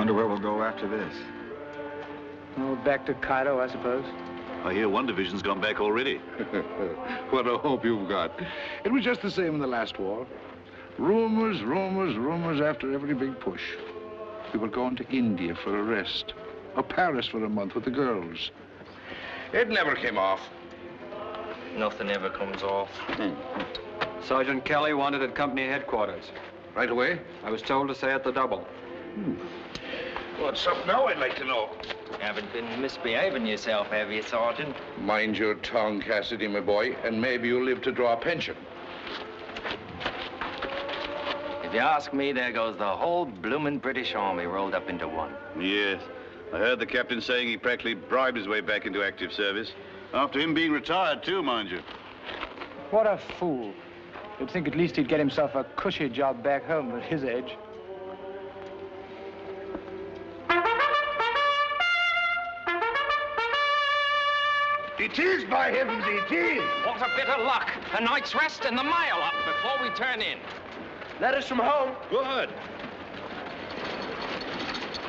Wonder where we'll go after this. Oh, back to Cairo, I suppose. I hear one division's gone back already. What a hope you've got. It was just the same in the last war. Rumors, rumors, rumors after every big push. We were going to India for a rest, or Paris for a month with the girls. It never came off. Nothing ever comes off. Sergeant Kelly wanted at company headquarters. Right away? I was told to say at the double. What's up now, I'd like to know. Haven't been misbehaving yourself, have you, Sergeant? Mind your tongue, Cassidy, my boy, and maybe you'll live to draw a pension. If you ask me, there goes the whole bloomin' British Army rolled up into one. Yes. I heard the captain saying he practically bribed his way back into active service. After him being retired, too, mind you. What a fool. You'd think at least he'd get himself a cushy job back home at his age. It is, by heavens, it is! What a bit of luck. A night's rest and the mail up before we turn in. Letters from home. Good.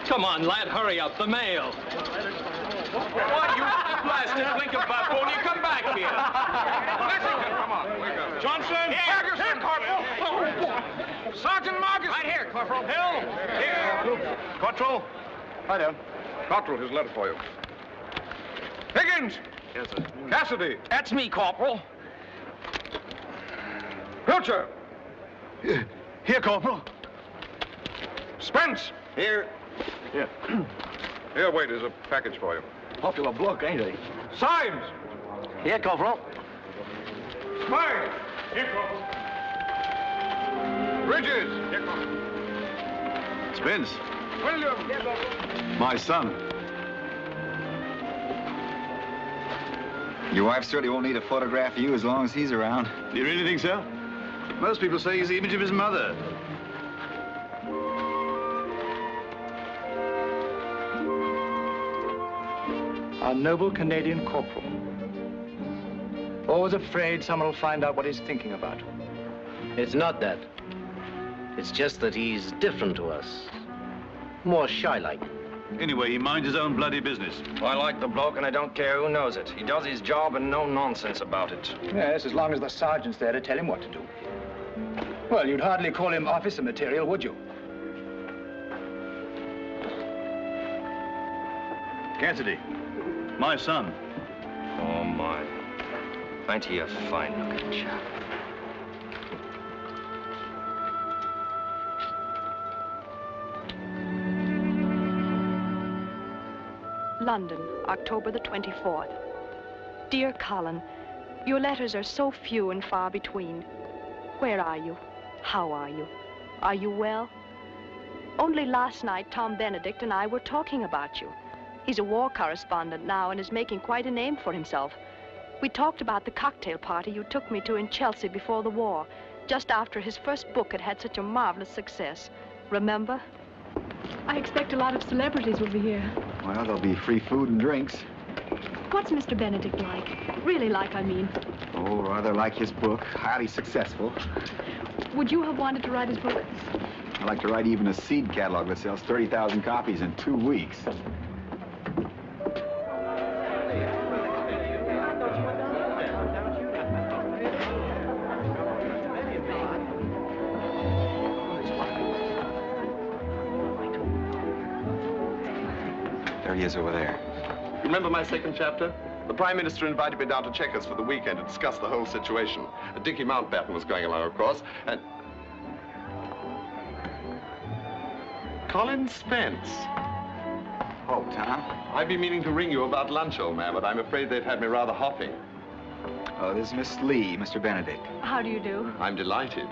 Come on, lad, hurry up, the mail. What, you blasted blinker baboon, you come back here. Mexican, come on, wake up. Johnson! Ferguson, Corporal! Sergeant Marcus! Right here, Corporal. Hill! Here! Cottrell? Hi there. Cottrell, his letter for you. Higgins! Yes, sir. Cassidy! That's me, Corporal. Pilcher! Here, Corporal. Spence! Here. Here, wait, there's a package for you. Popular bloke, ain't he? Symes! Here, Corporal. Smythe! Here, Corporal. Bridges! Here, Corporal. Spence. William! Here, Corporal. My son. Your wife certainly won't need a photograph of you as long as he's around. Do you really think so? Most people say he's the image of his mother. Our noble Canadian corporal. Always afraid someone will find out what he's thinking about. It's not that. It's just that he's different to us. More shy-like. Anyway, he minds his own bloody business. I like the bloke and I don't care who knows it. He does his job and no nonsense about it. Yes, as long as the sergeant's there to tell him what to do. Well, you'd hardly call him officer material, would you? Cassidy. My son. Oh, my. Ain't he a fine-looking chap? London, October the 24th. Dear Colin, your letters are so few and far between. Where are you? How are you? Are you well? Only last night, Tom Benedict and I were talking about you. He's a war correspondent now and is making quite a name for himself. We talked about the cocktail party you took me to in Chelsea before the war, just after his first book had had such a marvelous success. Remember? I expect a lot of celebrities will be here. Well, there'll be free food and drinks. What's Mr. Benedict like? Really like, I mean. Oh, rather like his book. Highly successful. Would you have wanted to write his book? I'd like to write even a seed catalog that sells 30,000 copies in 2 weeks. There he is over there. Remember my second chapter? The Prime Minister invited me down to Chequers for the weekend to discuss the whole situation. Dickie Mountbatten was going along, of course, and... Colin Spence. Oh, Tom? I've been meaning to ring you about lunch, old man, but I'm afraid they've had me rather hopping. Oh, this is Miss Lee, Mr. Benedict. How do you do? I'm delighted.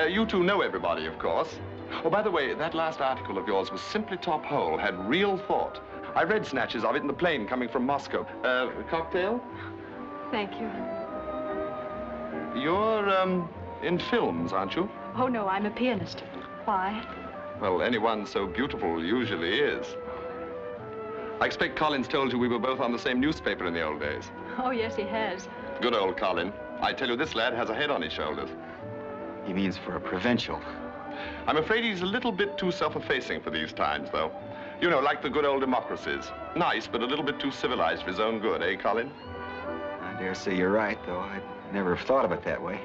You two know everybody, of course. Oh, by the way, that last article of yours was simply top hole, had real thought. I read snatches of it in the plane coming from Moscow. Cocktail? Thank you. You're, in films, aren't you? Oh, no, I'm a pianist. Why? Well, anyone so beautiful usually is. I expect Colin's told you we were both on the same newspaper in the old days. Oh, yes, he has. Good old Colin. I tell you, this lad has a head on his shoulders. He means for a provincial. I'm afraid he's a little bit too self-effacing for these times, though. You know, like the good old democracies. Nice, but a little bit too civilized for his own good, eh, Colin? I dare say you're right, though. I'd never have thought of it that way.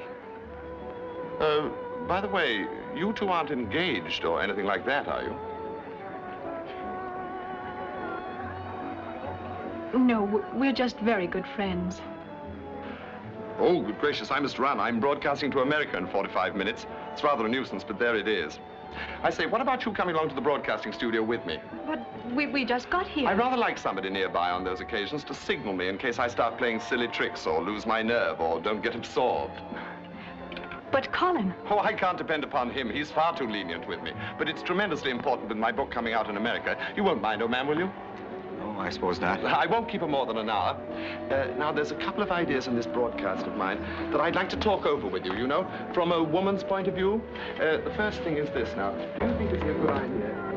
By the way, you two aren't engaged or anything like that, are you? No, we're just very good friends. Oh, good gracious, I must run. I'm broadcasting to America in 45 minutes. It's rather a nuisance, but there it is. I say, what about you coming along to the broadcasting studio with me? But we just got here. I'd rather like somebody nearby on those occasions to signal me in case I start playing silly tricks or lose my nerve or don't get absorbed. But Colin... Oh, I can't depend upon him. He's far too lenient with me. But it's tremendously important with my book coming out in America. You won't mind, old man, will you? No, I suppose not. I won't keep her more than an hour. Now, there's a couple of ideas in this broadcast of mine that I'd like to talk over with you, you know, from a woman's point of view. The first thing is this now. Do you think it'd be a good idea?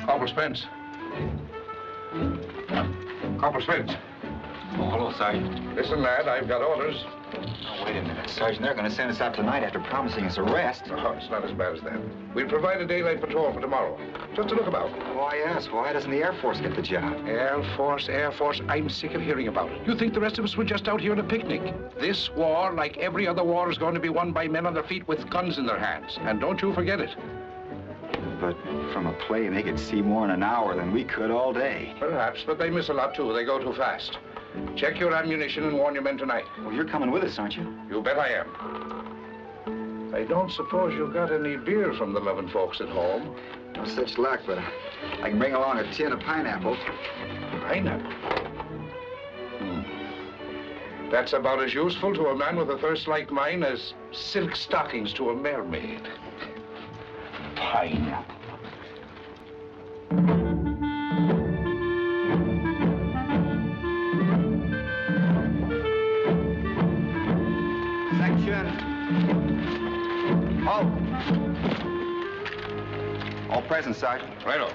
Corporal Spence. Corporal Spence. Oh, hello, Sergeant. Listen, lad, I've got orders. Oh, wait a minute, Sergeant. They're going to send us out tonight after promising us arrest. Oh, it's not as bad as that. We'll provide a daylight patrol for tomorrow. Just to look about. Why, yes. Why doesn't the Air Force get the job? Air Force. I'm sick of hearing about it. You think the rest of us were just out here on a picnic? This war, like every other war, is going to be won by men on their feet with guns in their hands. And don't you forget it. But from a plane, they could see more in an hour than we could all day. Perhaps, but they miss a lot, too. They go too fast. Check your ammunition and warn your men tonight. Well, you're coming with us, aren't you? You bet I am. I don't suppose you got any beer from the loving folks at home. No such luck, but I can bring along a tin of pineapples. Pineapple? That's about as useful to a man with a thirst like mine as silk stockings to a mermaid. Pineapple. All present, Sergeant. Righto.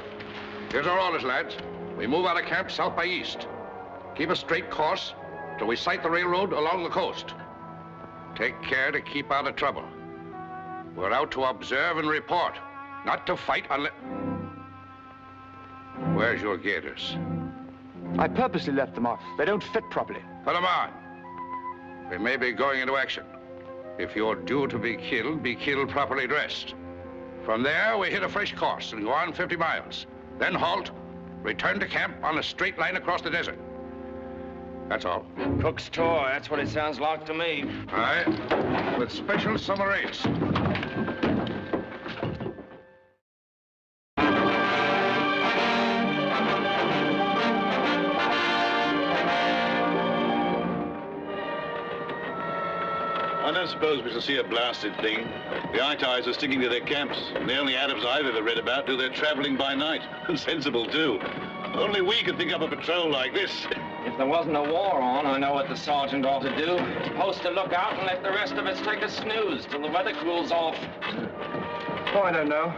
Here's our orders, lads. We move out of camp south by east. Keep a straight course till we sight the railroad along the coast. Take care to keep out of trouble. We're out to observe and report, not to fight unless... Where's your gaiters? I purposely left them off. They don't fit properly. Put them on. We may be going into action. If you're due to be killed properly dressed. From there, we hit a fresh course and go on 50 miles. Then halt, return to camp on a straight line across the desert. That's all. Cook's tour, that's what it sounds like to me. Aye, with special summer rates. I don't suppose we shall see a blasted thing. The Italians are sticking to their camps, and the only Arabs I've ever read about do their traveling by night. Sensible, too. Only we could think up a patrol like this. If there wasn't a war on, I know what the sergeant ought to do. Post a lookout and let the rest of us take a snooze till the weather cools off. Oh, I don't know.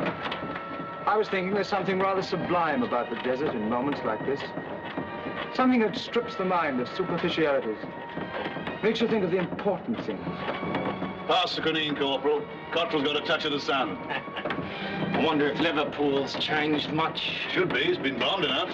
I was thinking there's something rather sublime about the desert in moments like this. Something that strips the mind of superficialities. Makes you think of the important things. Pass the quinine, Corporal. Cottrell's got a touch of the sun. I wonder if Liverpool's changed much. Should be. It's been bombed enough.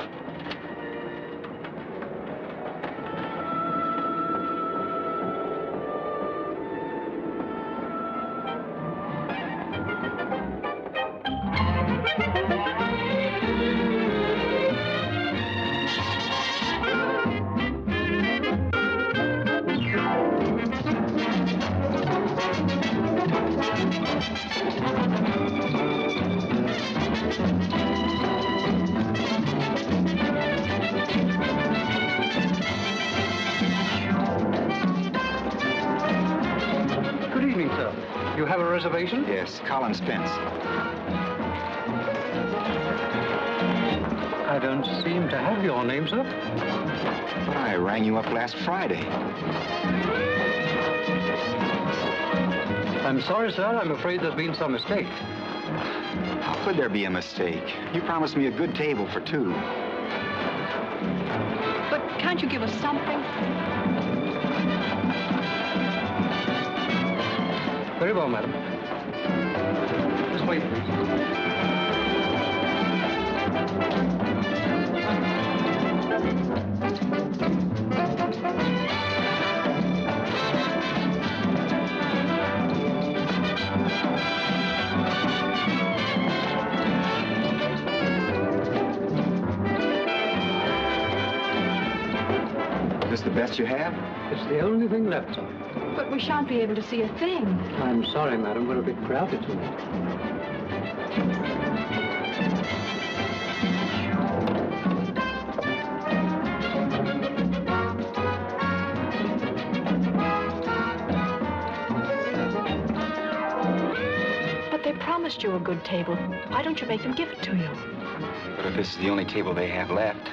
Reservation? Yes, Colin Spence. I don't seem to have your name, sir. But I rang you up last Friday. I'm sorry, sir. I'm afraid there's been some mistake. How could there be a mistake? You promised me a good table for two. But can't you give us something? Very well, madam. Just wait, please. Is this the best you have? It's the only thing left, sir. But we shan't be able to see a thing. I'm sorry, madam. We're a bit crowded tonight. But they promised you a good table. Why don't you make them give it to you? But if this is the only table they have left.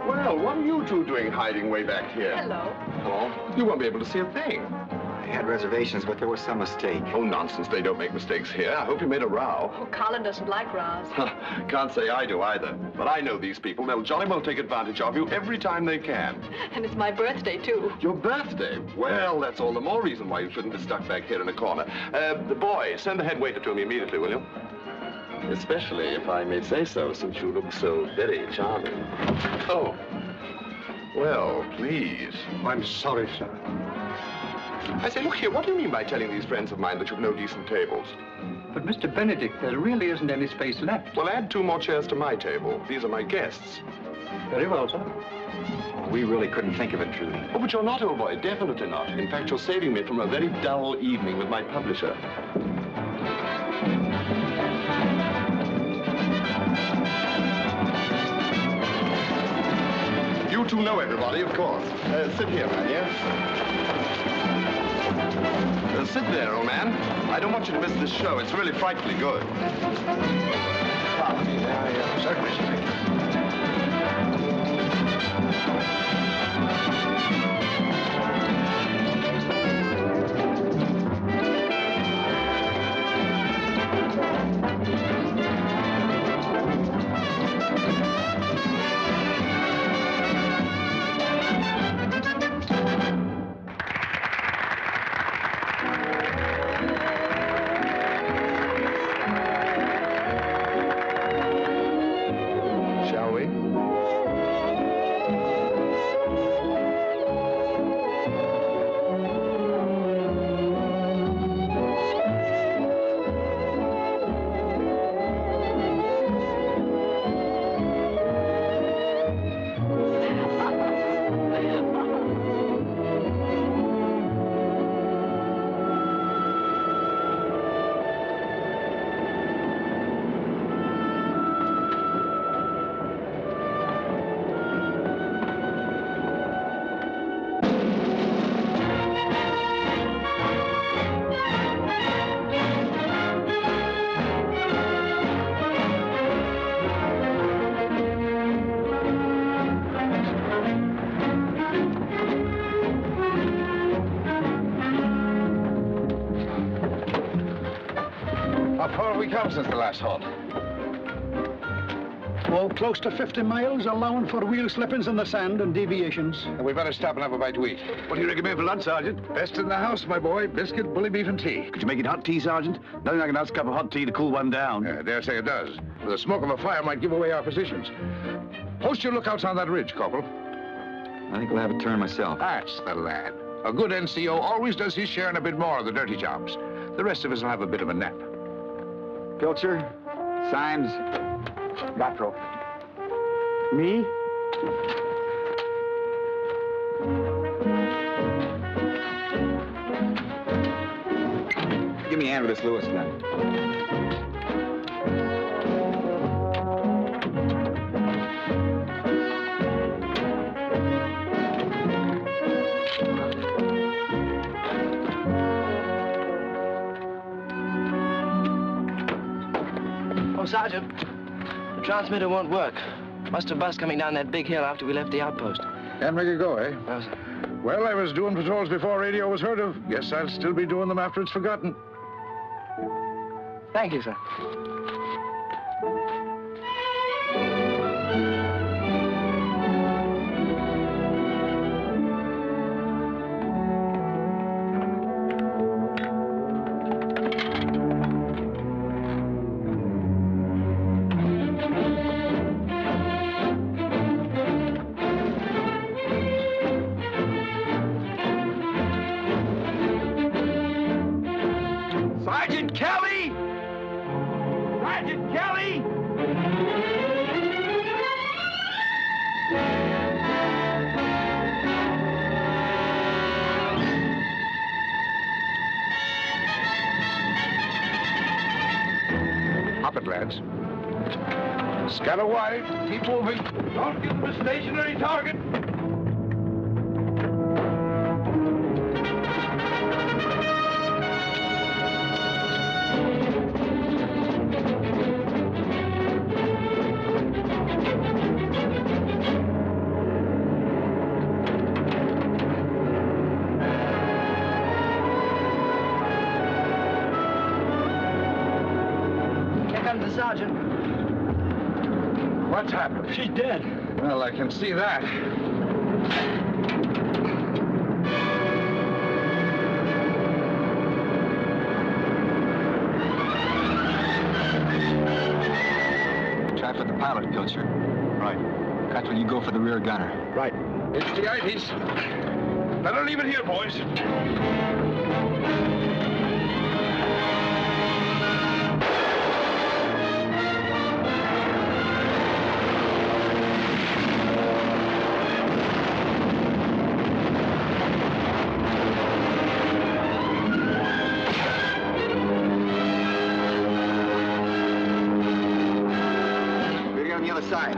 Well, what are you two doing hiding way back here? Hello. Hello? You won't be able to see a thing. I had reservations, but there was some mistake. Oh, nonsense. They don't make mistakes here. I hope you made a row. Oh, Colin doesn't like rows. Can't say I do either. But I know these people. They'll jolly well take advantage of you every time they can. And it's my birthday, too. Your birthday? Well, that's all the more reason why you shouldn't be stuck back here in a corner. The boy, send the head waiter to me immediately, will you? Especially, if I may say so, since you look so very charming. Oh. Well, please. I'm sorry, sir. I say, look here, what do you mean by telling these friends of mine that you've no decent tables? But, Mr. Benedict, there really isn't any space left. Well, add 2 more chairs to my table. These are my guests. Very well, sir. We really couldn't think of it, Trudy. Oh, but you're not, old boy. Definitely not. In fact, you're saving me from a very dull evening with my publisher. You two know everybody, of course. Sit here, man, yeah? Sit there, old man. I don't want you to miss this show. It's really frightfully good. Pardon me, certainly, Since the last halt. Oh, close to 50 miles, allowing for wheel slippings in the sand and deviations. And we better stop and have a bite to eat. What do you recommend for lunch, Sergeant? Best in the house, my boy. Biscuit, bully beef, and tea. Could you make it hot tea, Sergeant? Nothing like a nice cup of hot tea to cool one down. Yeah, I dare say it does. The smoke of a fire might give away our positions. Post your lookouts on that ridge, Corporal. I think I'll have a turn myself. That's the lad. A good NCO always does his share and a bit more of the dirty jobs. The rest of us will have a bit of a nap. Pilcher, signs, GATO. Me? Give me a hand with this Lewis gun. Oh, Sergeant, the transmitter won't work. Must have bust coming down that big hill after we left the outpost. Can't make it go, eh? No, sir. Well, I was doing patrols before radio was heard of. Guess I'll still be doing them after it's forgotten. Thank you, sir. Sergeant Kelly! Sergeant Kelly! Hop it, lads. Scatter wide. Keep moving. Don't give them a stationary target. Sergeant. What's happened? She's dead. Well, I can see that. Try for the pilot, Pilcher. Right. Cutler, you go for the rear gunner. Right. It's the ities. Better leave it here, boys. Side.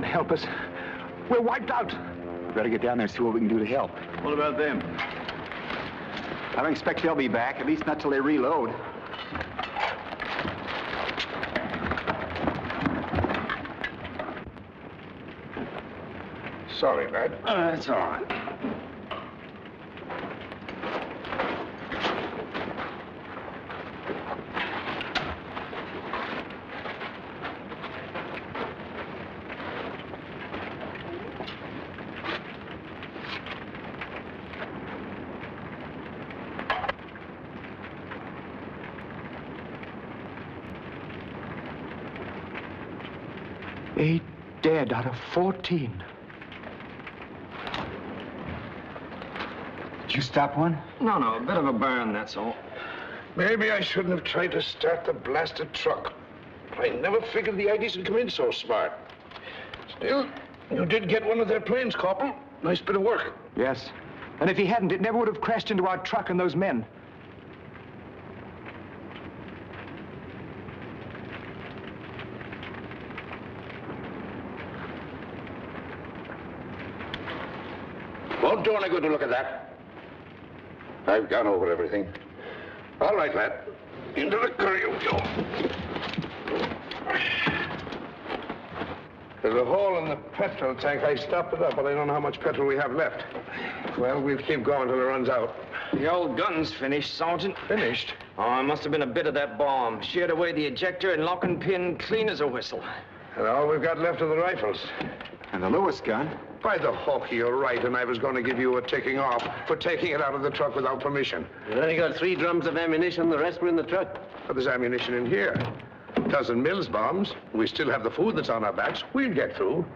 Help us. We're wiped out. We better get down there and see what we can do to help. What about them? I don't expect they'll be back, at least not till they reload. Sorry, lad. That's all right. Eight dead out of 14. Did you stop one? No, a bit of a burn, that's all. Maybe I shouldn't have tried to start the blasted truck. I never figured the IDs would come in so smart. Still, you did get one of their planes, Corporal. Nice bit of work. Yes. And if he hadn't, it never would have crashed into our truck and those men. Won't do any good to look at that. I've gone over everything. All right, lad. Into the curry you go. There's a hole in the petrol tank. I stopped it up, but I don't know how much petrol we have left. Well, we'll keep going till it runs out. The old gun's finished, Sergeant. Finished? Oh, it must have been a bit of that bomb. Sheared away the ejector and lock and pin clean as a whistle. And all we've got left are the rifles. And the Lewis gun? By the hook, you're right, and I was going to give you a ticking off for taking it out of the truck without permission. You only got 3 drums of ammunition. The rest were in the truck. But there's ammunition in here. A dozen Mills bombs. We still have the food that's on our backs. We'll get through.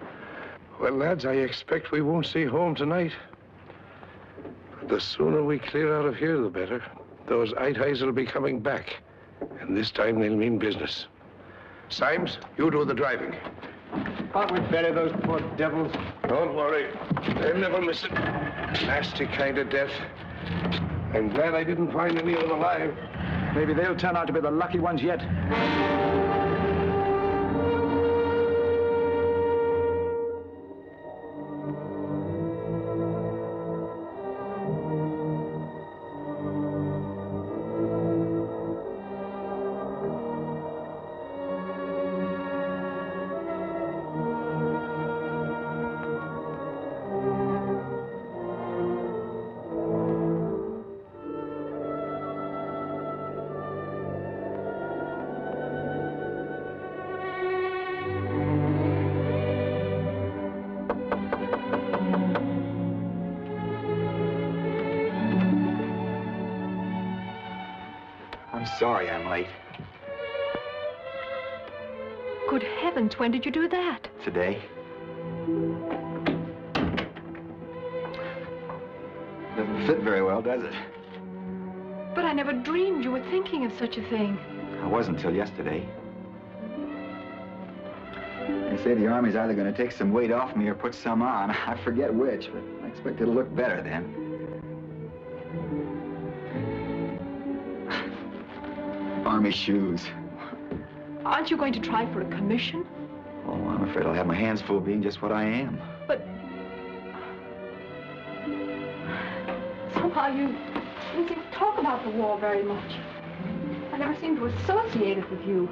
Well, lads, I expect we won't see home tonight. The sooner we clear out of here, the better. Those Itais will be coming back. And this time they'll mean business. Symes, you do the driving. Can't we bury those poor devils? Don't worry. They'll never miss it. Nasty kind of death. I'm glad I didn't find any of them alive. Maybe they'll turn out to be the lucky ones yet. Sorry I'm late. Good heavens, when did you do that? Today. Doesn't fit very well, does it? But I never dreamed you were thinking of such a thing. I wasn't until yesterday. They say the Army's either going to take some weight off me or put some on. I forget which, but I expect it'll look better then. Army shoes. Aren't you going to try for a commission? Oh, I'm afraid I'll have my hands full being just what I am. But somehow you seem to talk about the war very much. I never seem to associate it with you.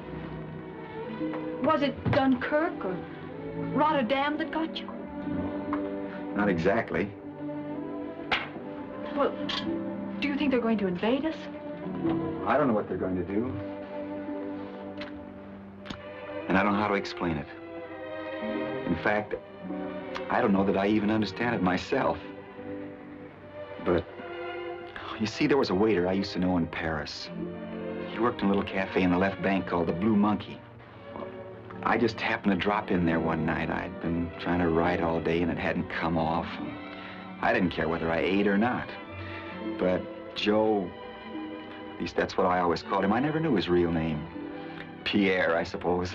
Was it Dunkirk or Rotterdam that got you? Not exactly. Well, do you think they're going to invade us? I don't know what they're going to do. And I don't know how to explain it. In fact, I don't know that I even understand it myself. But, you see, there was a waiter I used to know in Paris. He worked in a little cafe in the left bank called the Blue Monkey. I just happened to drop in there one night. I'd been trying to write all day and it hadn't come off. I didn't care whether I ate or not. But Joe, at least that's what I always called him. I never knew his real name. Pierre, I suppose.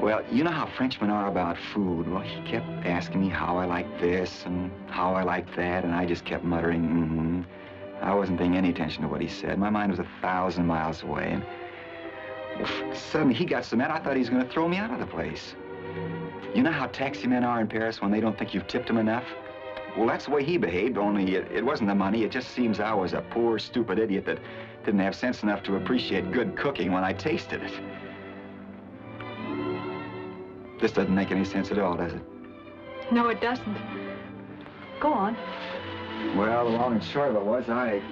Well, you know how Frenchmen are about food. Well, he kept asking me how I liked this and how I liked that, and I just kept muttering, mm-hmm. I wasn't paying any attention to what he said. My mind was 1,000 miles away, and suddenly he got so mad I thought he was going to throw me out of the place. You know how taxi men are in Paris when they don't think you've tipped them enough? Well, that's the way he behaved, only it wasn't the money. It just seems I was a poor, stupid idiot that didn't have sense enough to appreciate good cooking when I tasted it. This doesn't make any sense at all, does it? No, it doesn't. Go on. Well, the long and short of it was I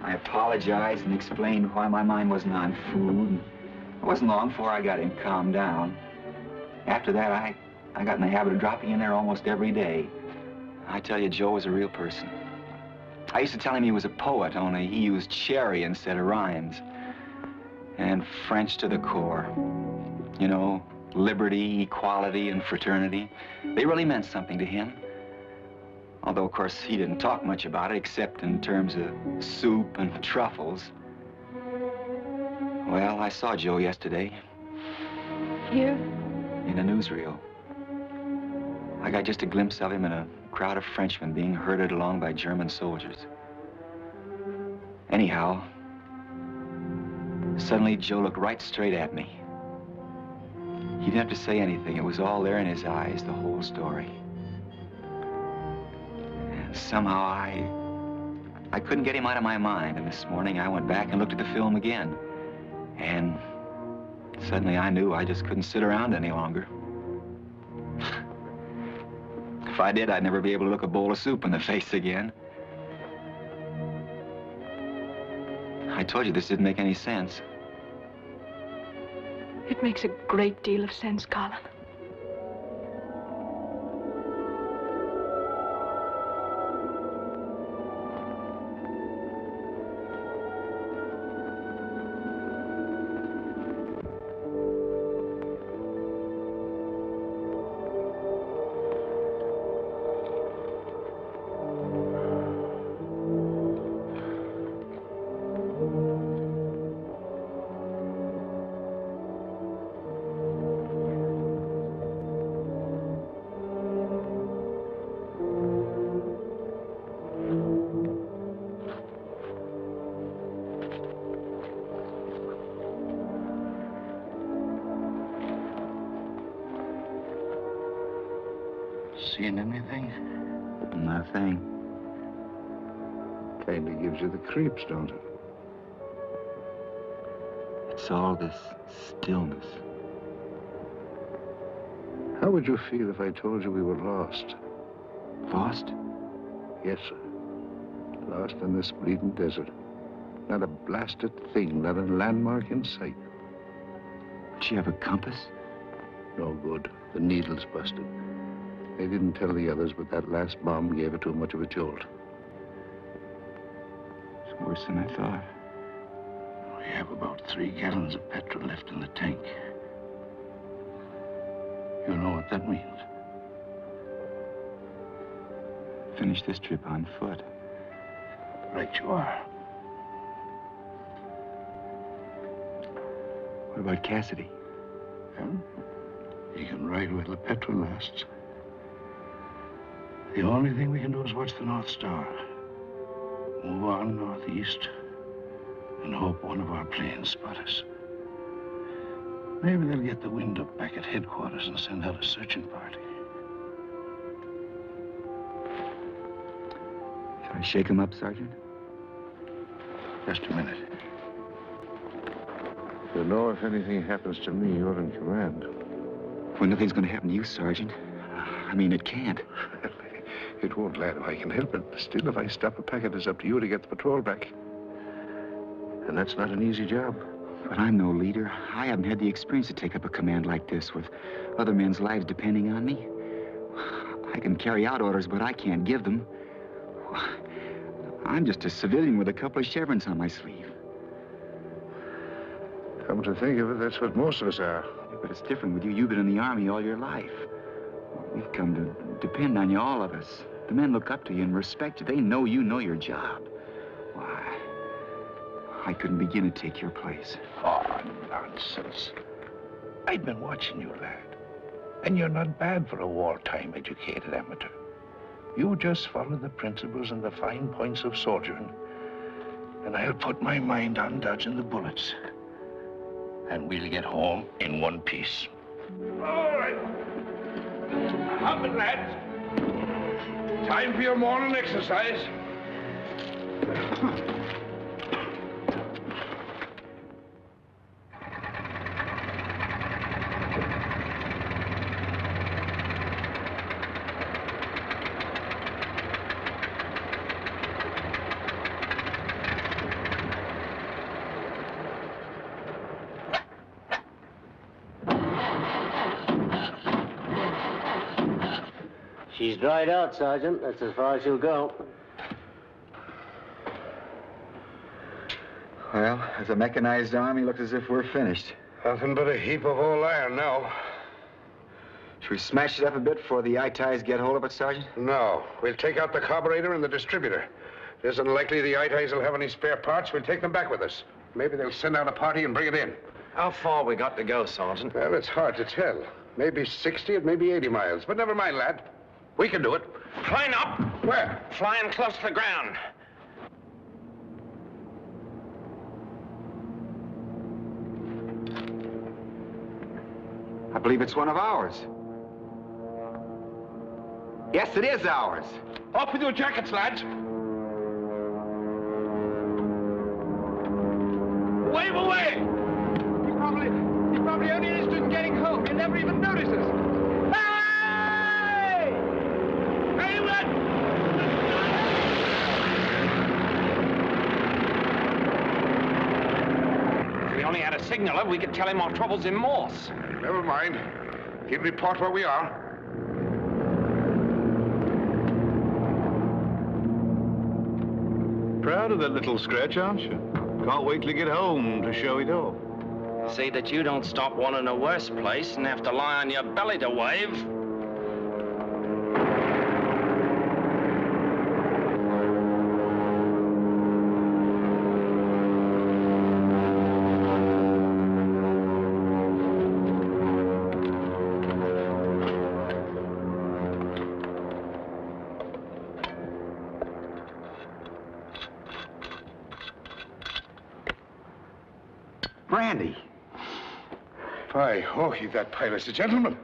apologized and explained why my mind wasn't on food. It wasn't long before I got him calmed down. After that, I got in the habit of dropping in there almost every day. I tell you, Joe was a real person. I used to tell him he was a poet, only he used cherry instead of rhymes. And French to the core. You know, liberty, equality, and fraternity. They really meant something to him. Although, of course, he didn't talk much about it, except in terms of soup and truffles. Well, I saw Joe yesterday. Here? In a newsreel. I got just a glimpse of him in a crowd of Frenchmen being herded along by German soldiers. Anyhow, suddenly Joe looked right straight at me. He didn't have to say anything. It was all there in his eyes, the whole story. And somehow I couldn't get him out of my mind. And this morning I went back and looked at the film again. And suddenly I knew I just couldn't sit around any longer. If I did, I'd never be able to look a bowl of soup in the face again. I told you this didn't make any sense. It makes a great deal of sense, Colin. Seen anything? Nothing. Kinda gives you the creeps, don't it? It's all this stillness. How would you feel if I told you we were lost? Lost? Yes, sir. Lost in this bleeding desert. Not a blasted thing, not a landmark in sight. Did she have a compass? No good. The needle's busted. They didn't tell the others, but that last bomb gave her too much of a jolt. It's worse than I thought. We have about 3 gallons of petrol left in the tank. You know what that means? Finish this trip on foot. Right you are. What about Cassidy? Well, he can ride while the petrol lasts. The only thing we can do is watch the North Star. Move on northeast and hope one of our planes spot us. Maybe they'll get the wind up back at headquarters and send out a searching party. Shall I shake him up, Sergeant? Just a minute. You know, if anything happens to me, you're in command. Well, nothing's going to happen to you, Sergeant. I mean, it can't. It won't, lad, if I can help it. Still, if I stop a packet, it's up to you to get the patrol back. And that's not an easy job. But I'm no leader. I haven't had the experience to take up a command like this with other men's lives depending on me. I can carry out orders, but I can't give them. I'm just a civilian with a couple of chevrons on my sleeve. Come to think of it, that's what most of us are. Yeah, but it's different with you. You've been in the Army all your life. We've come to depend on you, all of us. The men look up to you and respect you. They know you know your job. Why, I couldn't begin to take your place. Oh, nonsense. I've been watching you, lad. And you're not bad for a wartime educated amateur. You just follow the principles and the fine points of soldiering, and I'll put my mind on dodging the bullets. And we'll get home in one piece. All right. Up it, lads. Time for your morning exercise. She's dried out, Sergeant. That's as far as she'll go. Well, as a mechanized army, looks as if we're finished. Nothing but a heap of old iron now. Should we smash it up a bit before the ITIs get hold of it, Sergeant? No. We'll take out the carburetor and the distributor. It isn't likely the ITIs will have any spare parts. We'll take them back with us. Maybe they'll send out a party and bring it in. How far we got to go, Sergeant? Well, it's hard to tell. Maybe 60, it may be 80 miles. But never mind, lad. We can do it. Plane up! Where? Flying close to the ground. I believe it's one of ours. Yes, it is ours. Off with your jackets, lads. Wave away! He probably only interested in getting home. He'll never even notice us. Hey! Hey, what? If we only had a signaler, we could tell him our troubles in Morse. Never mind. He'll report where we are. Proud of that little scratch, aren't you? Can't wait till you get home to show it off. See that you don't stop one in a worse place and have to lie on your belly to wave. Brandy. By Hawkey, that pilot's a gentleman.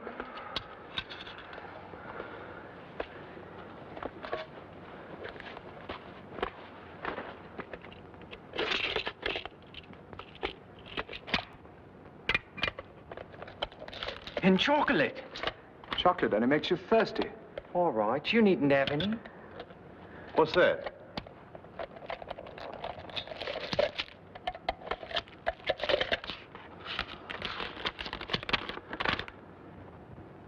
And chocolate. Chocolate only makes you thirsty. All right, you needn't have any. What's that?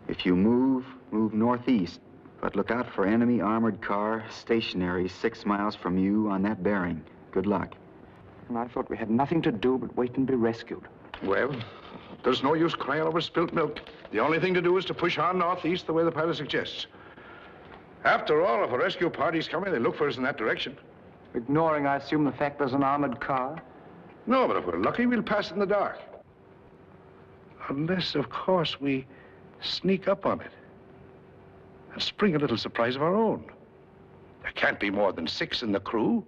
If you move northeast, but look out for enemy armored car stationary 6 miles from you on that bearing. Good luck. And I thought we had nothing to do but wait and be rescued. Well, there's no use crying over spilt milk. The only thing to do is to push on northeast the way the pilot suggests. After all, if a rescue party's coming, they look for us in that direction. Ignoring, I assume, the fact there's an armored car? No, but if we're lucky, we'll pass it in the dark. Unless, of course, we sneak up on it and spring a little surprise of our own. There can't be more than 6 in the crew.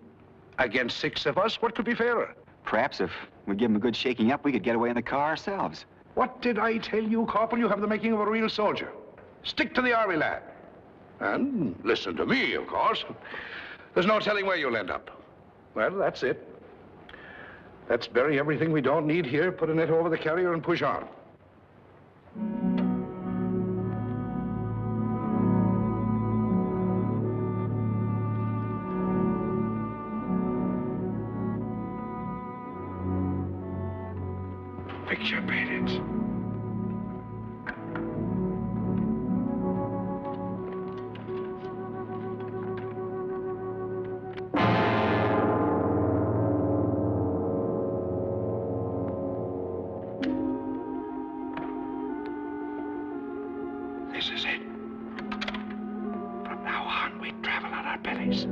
Against 6 of us, what could be fairer? Perhaps if we give them a good shaking up, we could get away in the car ourselves. What did I tell you, Corporal? You have the making of a real soldier. Stick to the army, lad. And listen to me, of course. There's no telling where you'll end up. Well, that's it. Let's bury everything we don't need here, put a net over the carrier, and push on. Picture paintings. This is it. From now on, we travel on our bellies.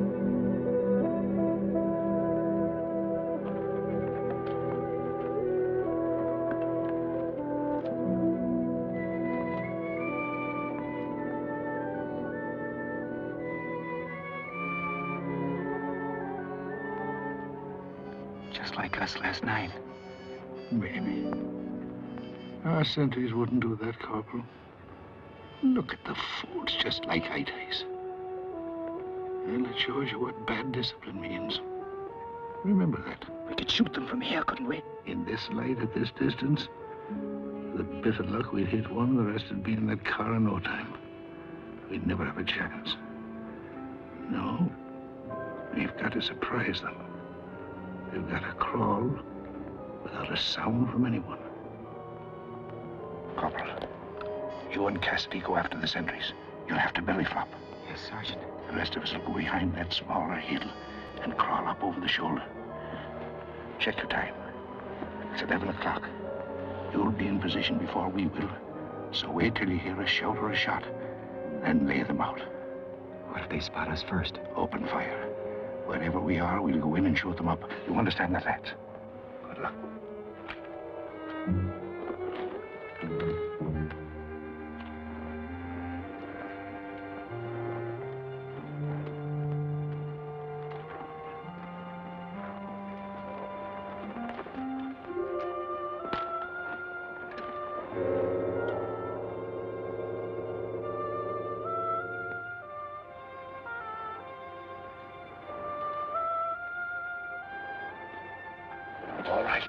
Just like us last night. Maybe. Our sentries wouldn't do that, Corporal. Look at the fools, just like ITIs. Well, it shows you what bad discipline means. Remember that. We could shoot them from here, couldn't we? In this light, at this distance, with a bit of luck, we'd hit one, the rest would be in that car in no time. We'd never have a chance. No, we've got to surprise them. We've got to crawl without a sound from anyone. Corporal, you and Cassidy go after the sentries. You'll have to belly flop. Yes, Sergeant. The rest of us will go behind that smaller hill and crawl up over the shoulder. Check your time. It's 11 o'clock. You'll be in position before we will. So wait till you hear a shout or a shot, then lay them out. What if they spot us first? Open fire. Wherever we are, we'll go in and shoot them up. You understand that, lads? Good luck. All right.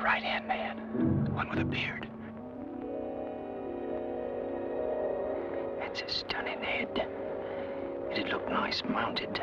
Right-hand man, one with a beard. That's a stunning head. It'd look nice mounted.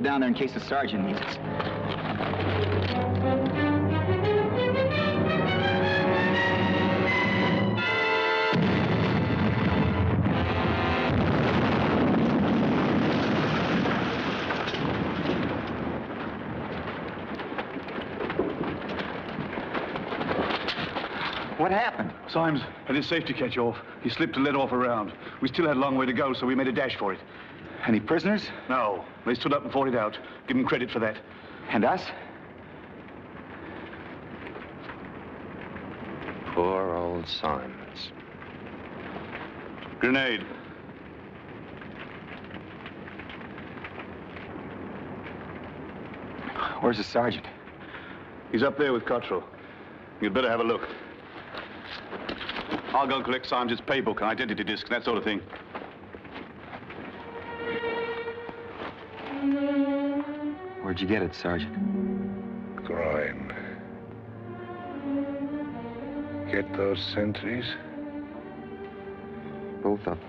Down there in case the sergeant needs us. What happened? Symes had his safety catch off. He slipped and let off a round. We still had a long way to go, so we made a dash for it. Any prisoners? No. They stood up and fought it out. Give them credit for that. And us? Poor old Symes. Grenade. Where's the sergeant? He's up there with Cottrell. You'd better have a look. I'll go and collect Symes' paybook and identity discs, that sort of thing. Where'd you get it, Sergeant? Groin. Get those sentries? Both of them.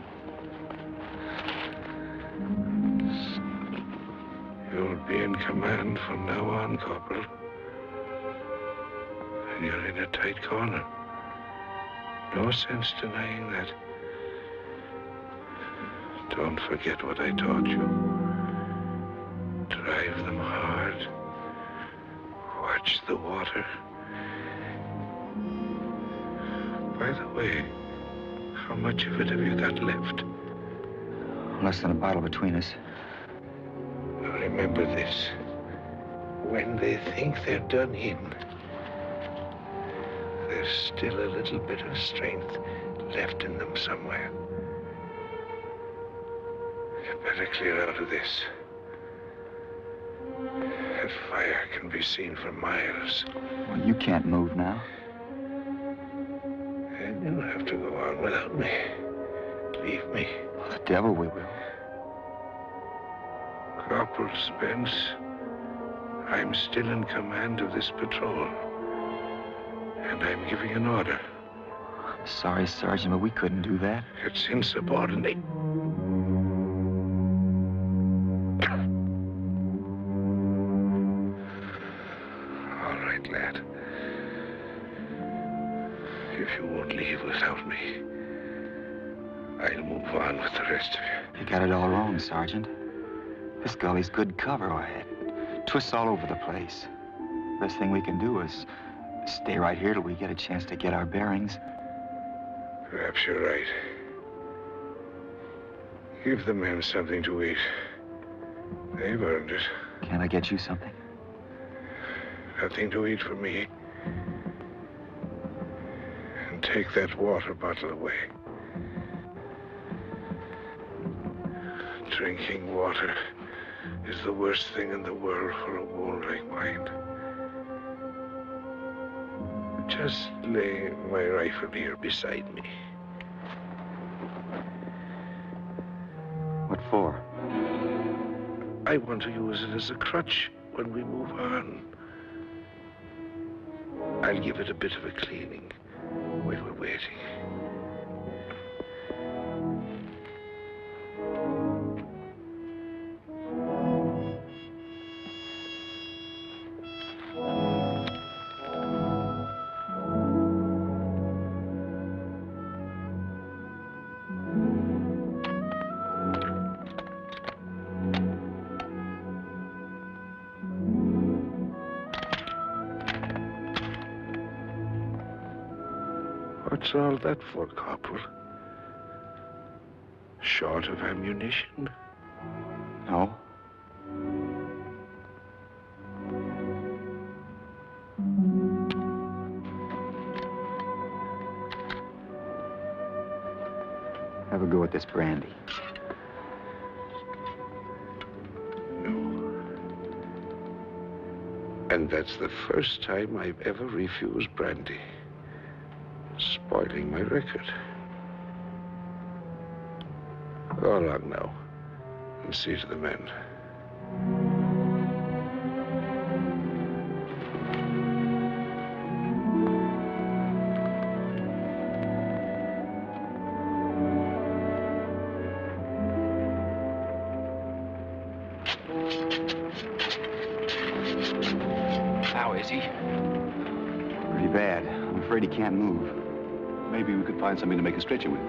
You'll be in command from now on, Corporal. And you're in a tight corner. No sense denying that. Don't forget what I taught you. Drive them hard. Watch the water. By the way, how much of it have you got left? Less than a bottle between us. Now remember this. When they think they're done in, there's still a little bit of strength left in them somewhere. You better clear out of this. That fire can be seen for miles. Well, you can't move now. And you'll have to go on without me. Leave me. Well, the devil we will. Corporal Spence, I'm still in command of this patrol. And I'm giving an order. Sorry, Sergeant, but we couldn't do that. It's insubordinate. All right, lad. If you won't leave without me, I'll move on with the rest of you. You got it all wrong, Sergeant. This gully's good cover ahead. Twists all over the place. Best thing we can do is stay right here till we get a chance to get our bearings. Perhaps you're right. Give the men something to eat. They've earned it. Can I get you something? Nothing to eat for me. And take that water bottle away. Drinking water is the worst thing in the world for a wound like mine. Just lay my rifle here beside me. What for? I want to use it as a crutch when we move on. I'll give it a bit of a cleaning while we're waiting. What's all that for, Corporal? Short of ammunition? No. Have a go at this brandy. No. And that's the first time I've ever refused brandy. Spoiling my record. Go along now and see to the men. How is he? Pretty bad. I'm afraid he can't move. Maybe we could find something to make a stretcher with.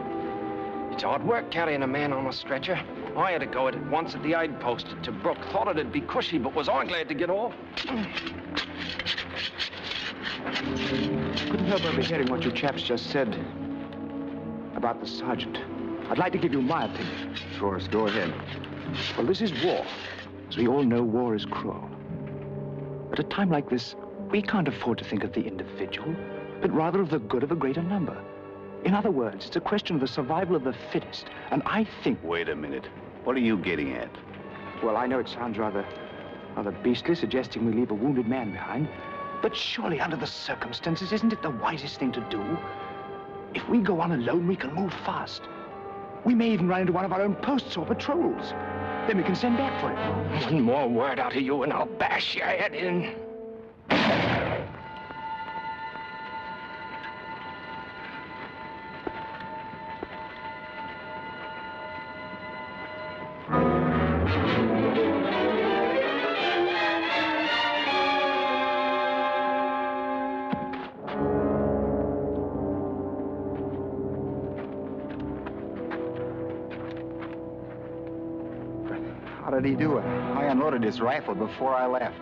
It's hard work carrying a man on a stretcher. I had to go at it once at the I'd posted to Brook. Thought it'd be cushy, but was I glad to get off. Couldn't help overhearing what you chaps just said about the sergeant. I'd like to give you my opinion. Of course, go ahead. Well, this is war. As we all know, war is cruel. At a time like this, we can't afford to think of the individual, but rather of the good of a greater number. In other words, it's a question of the survival of the fittest, and I think... Wait a minute. What are you getting at? Well, I know it sounds rather beastly, suggesting we leave a wounded man behind, but surely under the circumstances, isn't it the wisest thing to do? If we go on alone, we can move fast. We may even run into one of our own posts or patrols. Then we can send back for him. One more word out of you and I'll bash your head in. How did he do it? I unloaded his rifle before I left.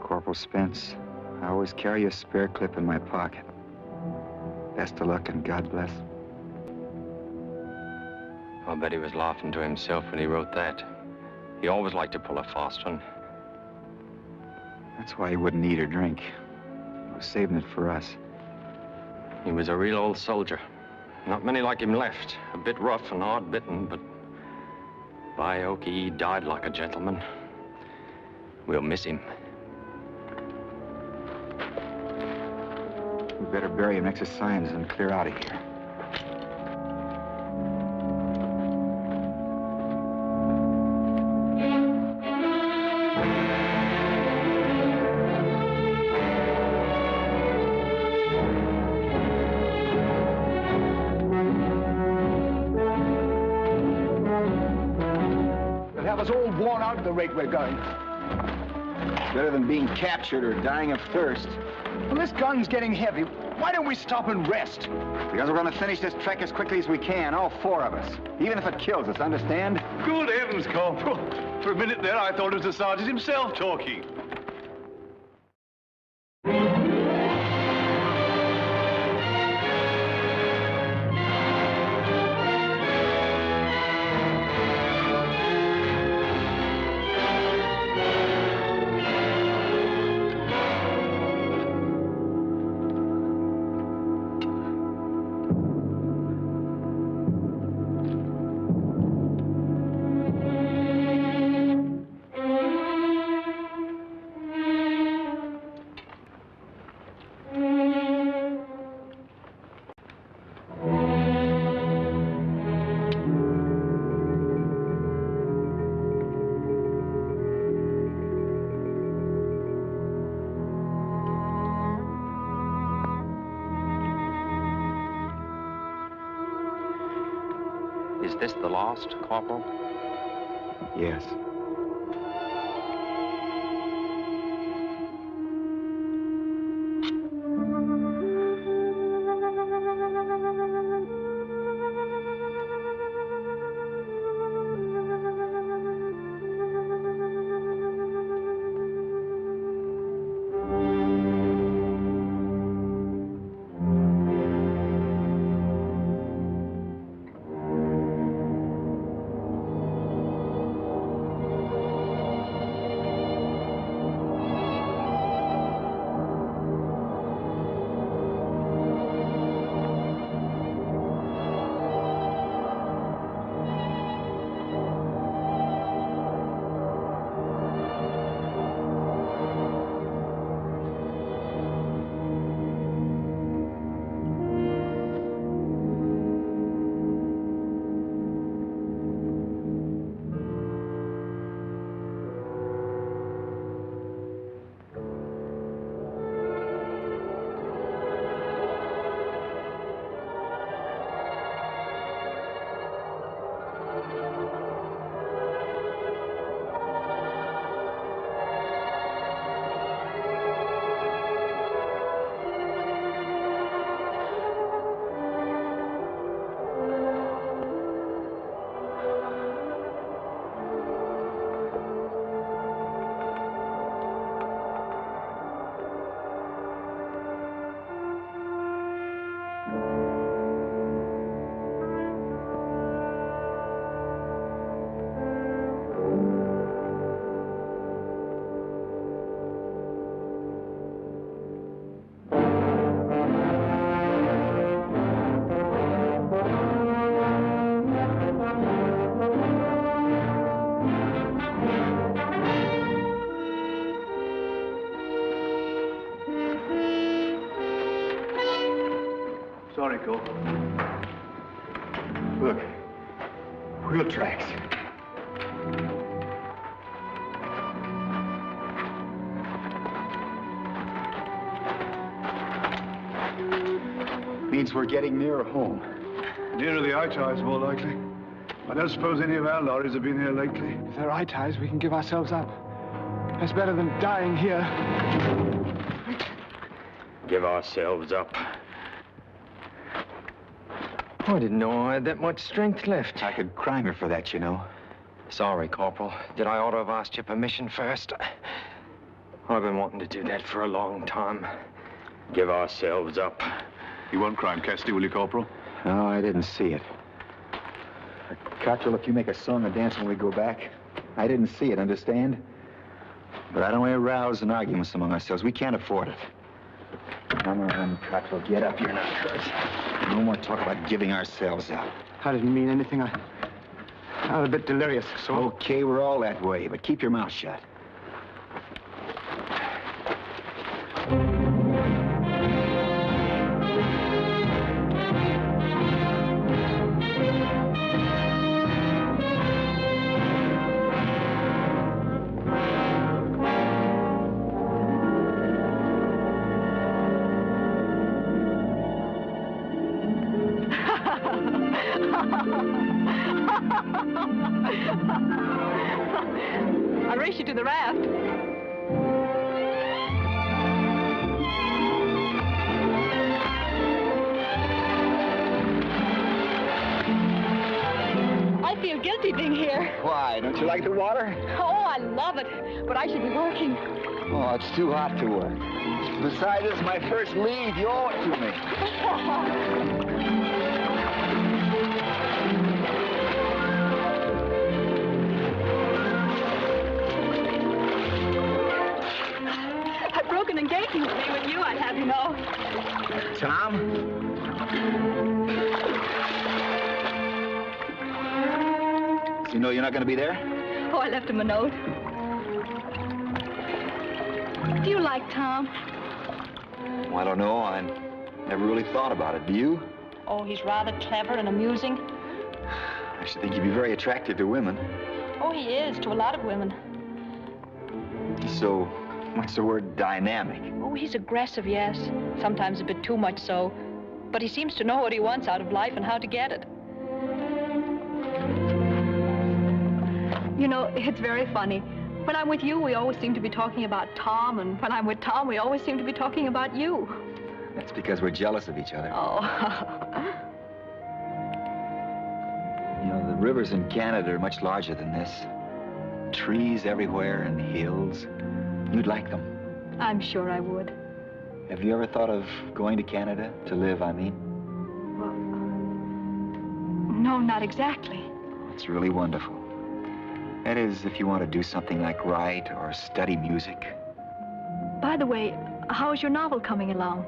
Corporal Spence, I always carry a spare clip in my pocket. Best of luck and God bless. I bet he was laughing to himself when he wrote that. He always liked to pull a fast one. That's why he wouldn't eat or drink. He was saving it for us. He was a real old soldier. Not many like him left. A bit rough and hard-bitten, but by Oki, he died like a gentleman. We'll miss him. We better bury him next to signs and clear out of here. They'll have us all worn out at the rate we're going. Better than being captured or dying of thirst. Well, this gun's getting heavy. Why don't we stop and rest? Because we're going to finish this trek as quickly as we can, all four of us. Even if it kills us, understand? Good heavens, Corporal. For a minute there, I thought it was the sergeant himself talking. Is this the last, Corporal? Yes. Sorry, Cole. Look, wheel tracks. Means we're getting nearer home. Nearer the eye ties, more likely. I don't suppose any of our lorries have been here lately. If they're eye ties, we can give ourselves up. That's better than dying here. Give ourselves up. I didn't know I had that much strength left. I could crime her for that, you know. Sorry, Corporal. Did I ought to have asked your permission first? I've been wanting to do that for a long time. Give ourselves up. You won't crime Cassidy, will you, Corporal? No, I didn't see it. Cottrell, if you make a song or dance when we go back, I didn't see it, understand? But I don't want to rouse an arguments among ourselves. We can't afford it. Come on, Cottrell, get up here now, Kurt. No more talk about giving ourselves up. I didn't mean anything. I was a bit delirious, so... Okay, we're all that way, but keep your mouth shut. I'll race you to the raft. I feel guilty being here. Why? Don't you like the water? Oh, I love it. But I should be working. Oh, it's too hot to work. Besides, this is my first leave. You owe it to me. I've broken engagement with me with you, I'd have you know. Tom? So you know you're not going to be there? Oh, I left him a note. Do you like Tom? Well, I don't know. I never really thought about it. Do you? Oh, he's rather clever and amusing. I should think he'd be very attractive to women. Oh, he is, to a lot of women. So, what's the word dynamic? Oh, he's aggressive, yes. Sometimes a bit too much so. But he seems to know what he wants out of life and how to get it. You know, it's very funny. When I'm with you, we always seem to be talking about Tom, and when I'm with Tom, we always seem to be talking about you. That's because we're jealous of each other. Oh. You know, the rivers in Canada are much larger than this. Trees everywhere and hills. You'd like them. I'm sure I would. Have you ever thought of going to Canada to live, I mean? Well, no, not exactly. It's really wonderful. That is, if you want to do something like write or study music. By the way, how is your novel coming along?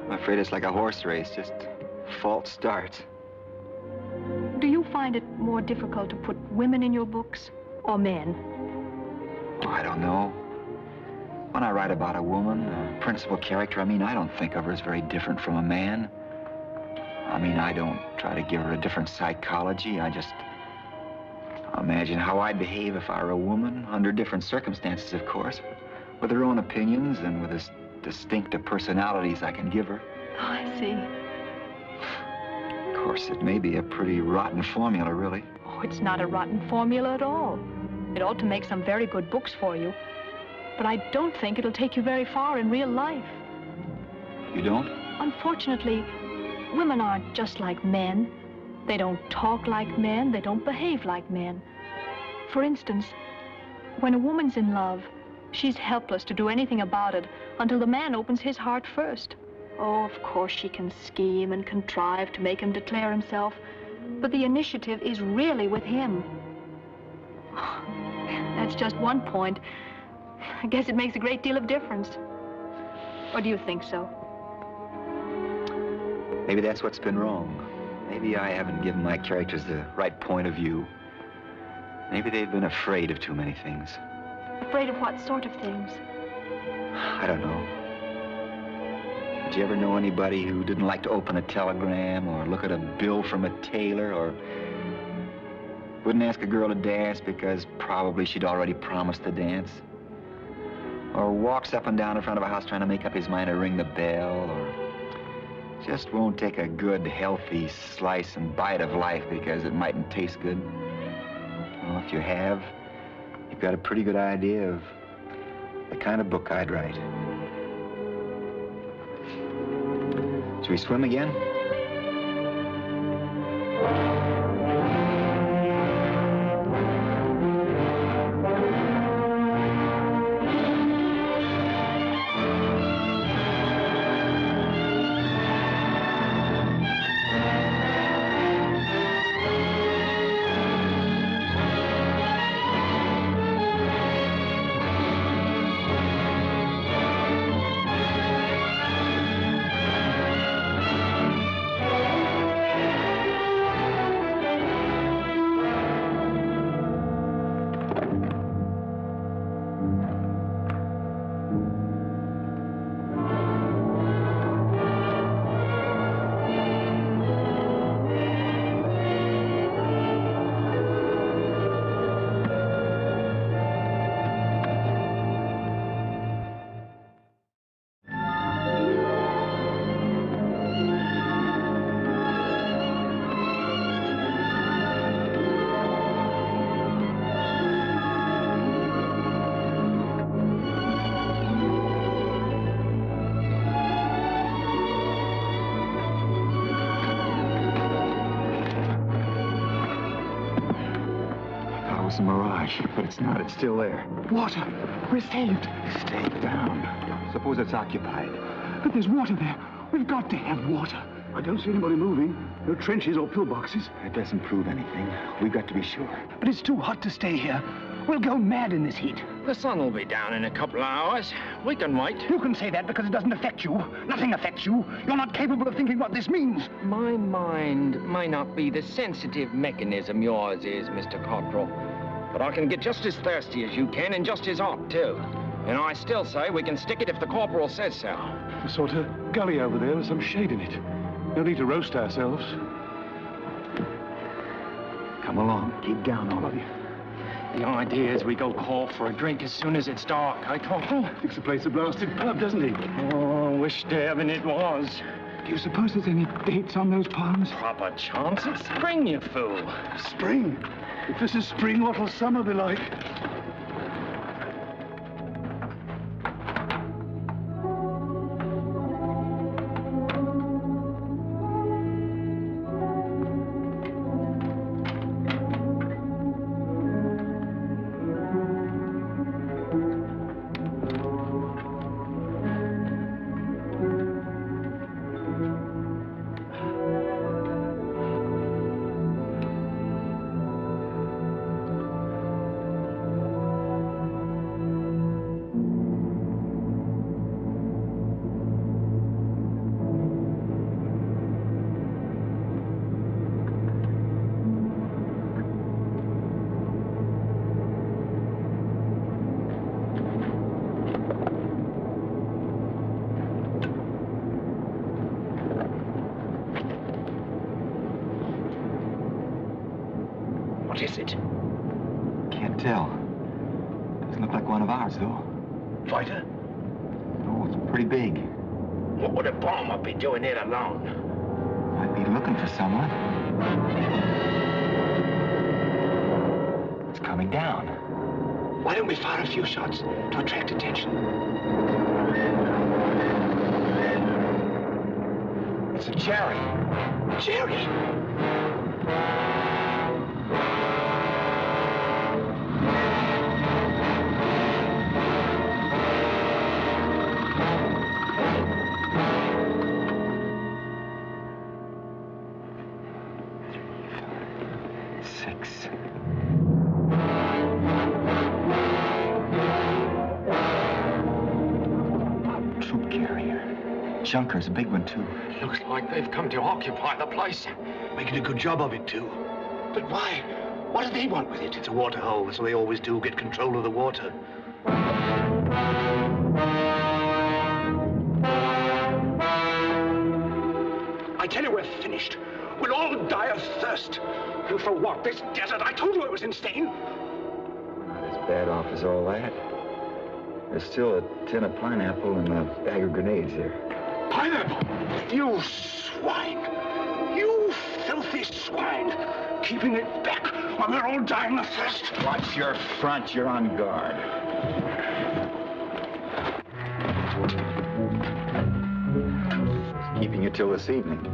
I'm afraid it's like a horse race, just false starts. Do you find it more difficult to put women in your books or men? Oh, I don't know. When I write about a woman, a principal character, I mean, I don't think of her as very different from a man. I mean, I don't try to give her a different psychology. I just imagine how I'd behave if I were a woman, under different circumstances, of course, with her own opinions and with as distinctive personalities I can give her. Oh, I see. Of course, it may be a pretty rotten formula, really. Oh, it's not a rotten formula at all. It ought to make some very good books for you. But I don't think it'll take you very far in real life. You don't? Unfortunately, women aren't just like men. They don't talk like men. They don't behave like men. For instance, when a woman's in love, she's helpless to do anything about it until the man opens his heart first. Oh, of course, she can scheme and contrive to make him declare himself, but the initiative is really with him. That's just one point. I guess it makes a great deal of difference. Or do you think so? Maybe that's what's been wrong. Maybe I haven't given my characters the right point of view. Maybe they've been afraid of too many things. Afraid of what sort of things? I don't know. Did you ever know anybody who didn't like to open a telegram or look at a bill from a tailor or wouldn't ask a girl to dance because probably she'd already promised to dance? Or walks up and down in front of a house trying to make up his mind to ring the bell, or just won't take a good, healthy slice and bite of life because it mightn't taste good? Well, if you have, you've got a pretty good idea of the kind of book I'd write. Should we swim again? a mirage, but it's not. It's still there. Water. We're saved. Stay down. Suppose it's occupied. But there's water there. We've got to have water. I don't see anybody moving. No trenches or pillboxes. It doesn't prove anything. We've got to be sure. But it's too hot to stay here. We'll go mad in this heat. The sun will be down in a couple of hours. We can wait. You can say that because it doesn't affect you. Nothing affects you. You're not capable of thinking what this means. My mind may not be the sensitive mechanism yours is, Mr. Cockrell. But I can get just as thirsty as you can and just as hot, too. And I still say we can stick it if the corporal says so. A sort of gully over there with some shade in it. No need to roast ourselves. Come along. Keep down, all of you. The idea is we go call for a drink as soon as it's dark, eh, Corporal? Thinks the place a blasted pub, doesn't he? Oh, wish to heaven it was. Do you suppose there's any dates on those palms? Proper chance. It's spring, you fool. Spring? If this is spring, what'll summer be like? What is it? Can't tell. Doesn't look like one of ours, though. Fighter? No, it's pretty big. What would a bomber be doing here alone? Might be looking for someone. It's coming down. Why don't we fire a few shots to attract attention? It's a Jerry. Jerry? Junker's a big one, too. Looks like they've come to occupy the place. Making a good job of it, too. But why? What do they want with it? It's a water hole, so they always do get control of the water. I tell you, we're finished. We'll all die of thirst. And for what? This desert? I told you it was insane. Not as bad off as all that. There's still a tin of pineapple and a bag of grenades there. Pineapple? You swine! You filthy swine! Keeping it back while we're all dying of thirst. Watch your front. You're on guard. Keeping you till this evening.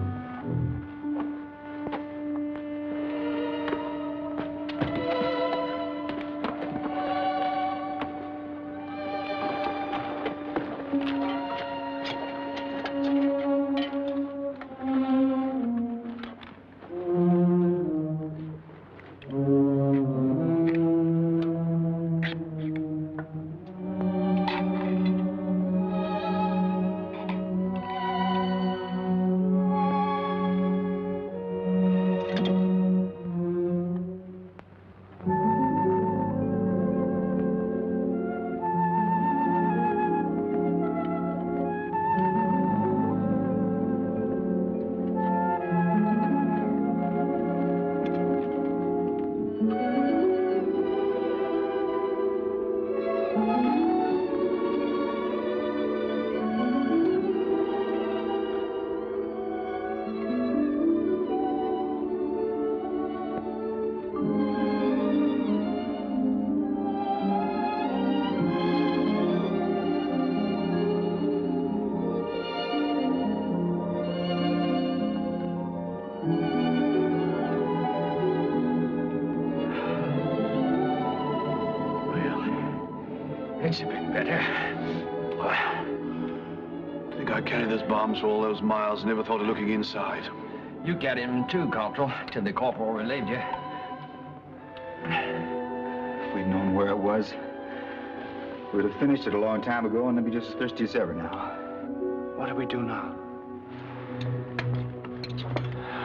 might have been better. I think I carried those bombs for all those miles and never thought of looking inside. You carried him too, Corporal, till the corporal relieved you. If we'd known where it was, we'd have finished it a long time ago and they'd be just as thirsty as ever now. What do we do now?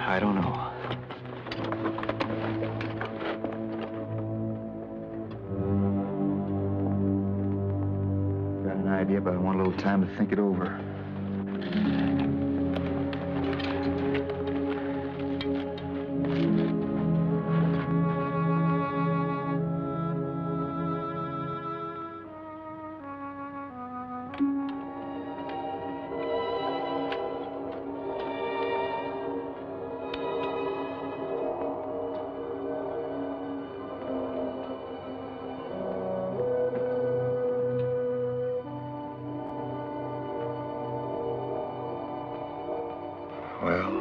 I don't know. Got an idea, but I want a little time to think it over. Well,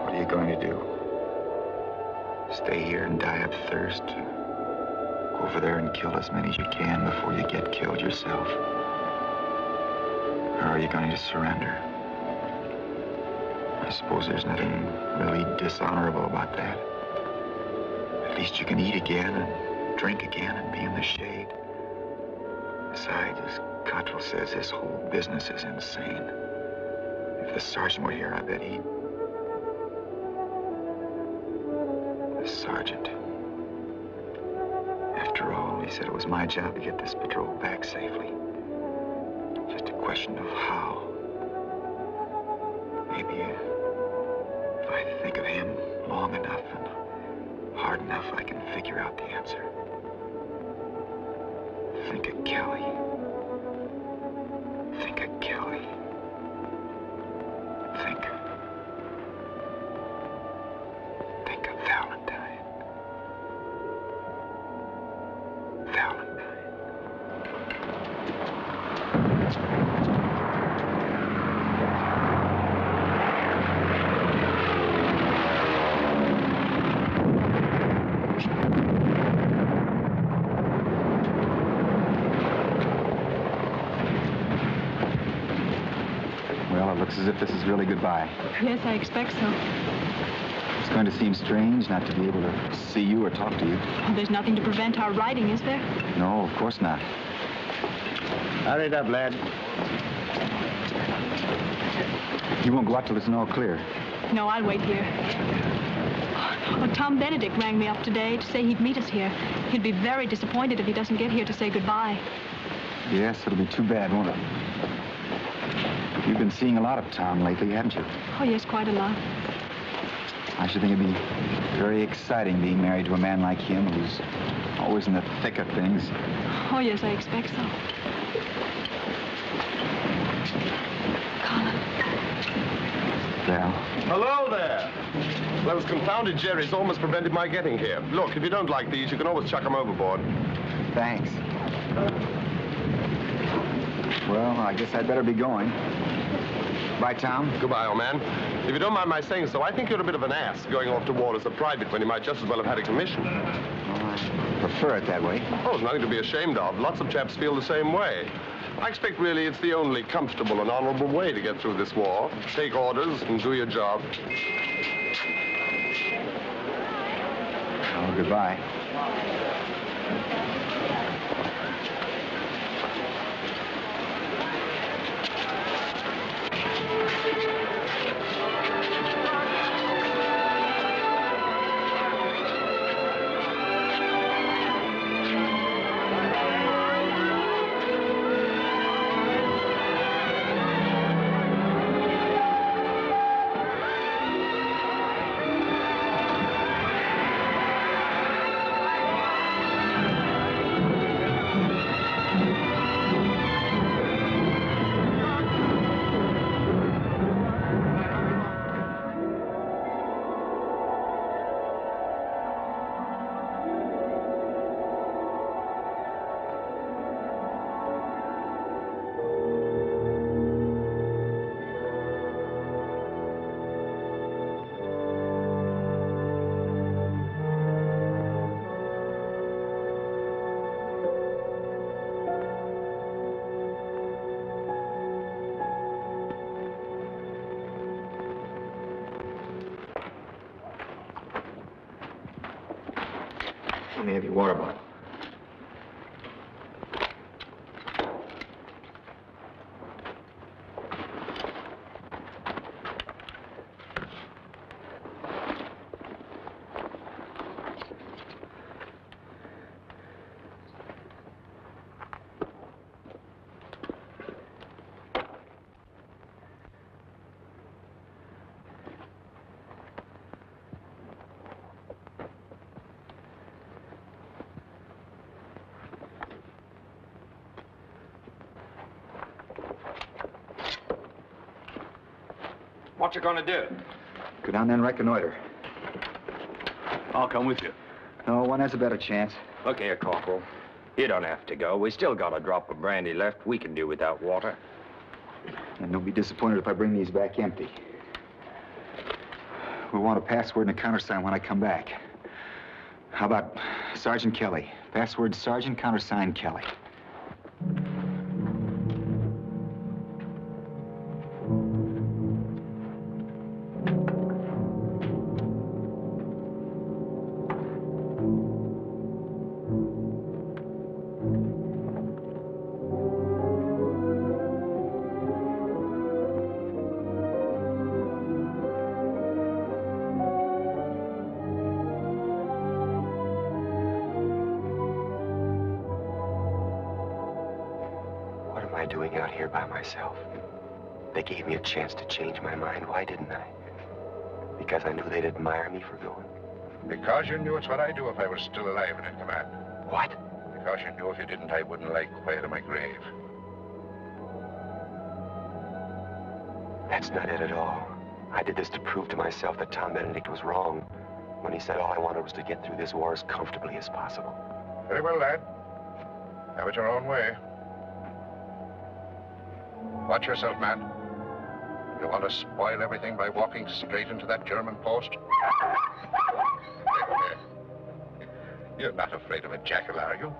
what are you going to do? Stay here and die of thirst? Go over there and kill as many as you can before you get killed yourself? Or are you going to surrender? I suppose there's nothing really dishonorable about that. At least you can eat again and drink again and be in the shade. Besides, as Cottrell says, this whole business is insane. If the sergeant were here, I bet he'd... The sergeant. After all, he said it was my job to get this patrol back safely. Just a question of how. Maybe if I think of him long enough and hard enough, I can figure out the answer. Think of Kelly. Think of Kelly. Think of Valentine. Valentine. Well, it looks as if this is really goodbye. Yes, I expect so. It's going to seem strange not to be able to see you or talk to you. Oh, there's nothing to prevent our riding, is there? No, of course not. Hurry it up, lad. You won't go out till it's all clear. No, I'll wait here. Oh, Tom Benedict rang me up today to say he'd meet us here. He'll be very disappointed if he doesn't get here to say goodbye. Yes, it'll be too bad, won't it? You've been seeing a lot of Tom lately, haven't you? Oh, yes, quite a lot. I should think it'd be very exciting being married to a man like him who's always in the thick of things. Oh, yes, I expect so. Colin. Val. Hello there. Those confounded Jerry's almost prevented my getting here. Look, if you don't like these, you can always chuck them overboard. Thanks. Well, I guess I'd better be going. Bye, Tom. Goodbye, old man. If you don't mind my saying so, I think you're a bit of an ass going off to war as a private when you might just as well have had a commission. Well, I prefer it that way. Oh, there's nothing to be ashamed of. Lots of chaps feel the same way. I expect really it's the only comfortable and honorable way to get through this war. Take orders and do your job. Oh, goodbye. Let me have your water bottle. What you gonna do? Go down there and reconnoiter. I'll come with you. No, one has a better chance. Look here, Corporal. You don't have to go. We still got a drop of brandy left. We can do without water. And don't be disappointed if I bring these back empty. We want a password and a countersign when I come back. How about Sergeant Kelly? Password Sergeant, countersign Kelly. Doing out here by myself. They gave me a chance to change my mind. Why didn't I? Because I knew they'd admire me for going. Because you knew it's what I'd do if I was still alive and in command. What? Because you knew if you didn't, I wouldn't lie quiet in my grave. That's not it at all. I did this to prove to myself that Tom Benedict was wrong when he said all I wanted was to get through this war as comfortably as possible. Very well, lad. Have it your own way. Watch yourself, man. You want to spoil everything by walking straight into that German post? You're not afraid of a jackal, are you?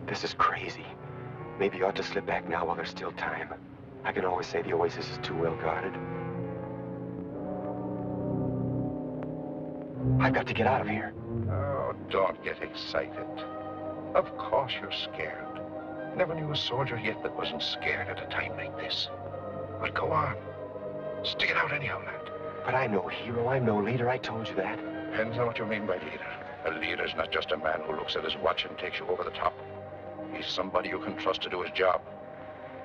This is crazy. Maybe you ought to slip back now while there's still time. I can always say the oasis is too well guarded. I've got to get out of here. Oh, don't get excited. Of course you're scared. Never knew a soldier yet that wasn't scared at a time like this. But go on. Stick it out anyhow, lad. But I'm no hero. I'm no leader. I told you that. Depends on what you mean by leader. A leader's not just a man who looks at his watch and takes you over the top. He's somebody you can trust to do his job.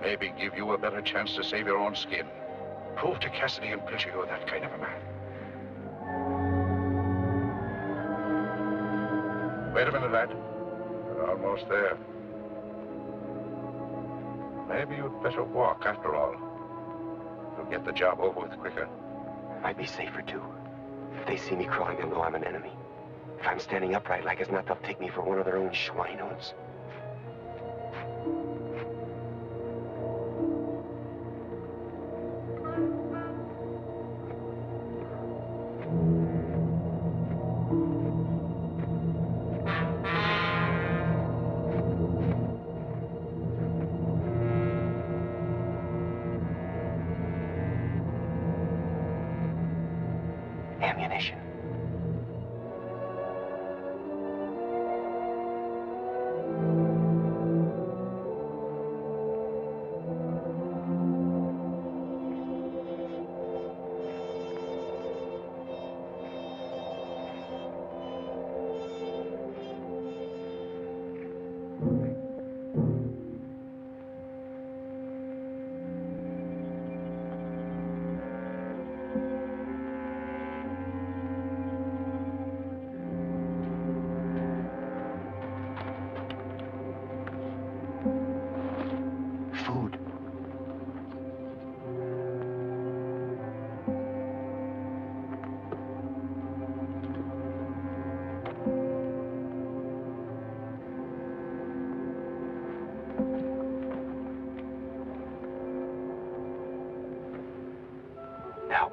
Maybe give you a better chance to save your own skin. Prove to Cassidy and Pilcher you're that kind of a man. Wait a minute, lad. We're almost there. Maybe you'd better walk after all. You'll get the job over with quicker. I'd be safer, too. If they see me crawling, they'll know I'm an enemy. If I'm standing upright like as not, they'll take me for one of their own schweinhunds. Ammunition.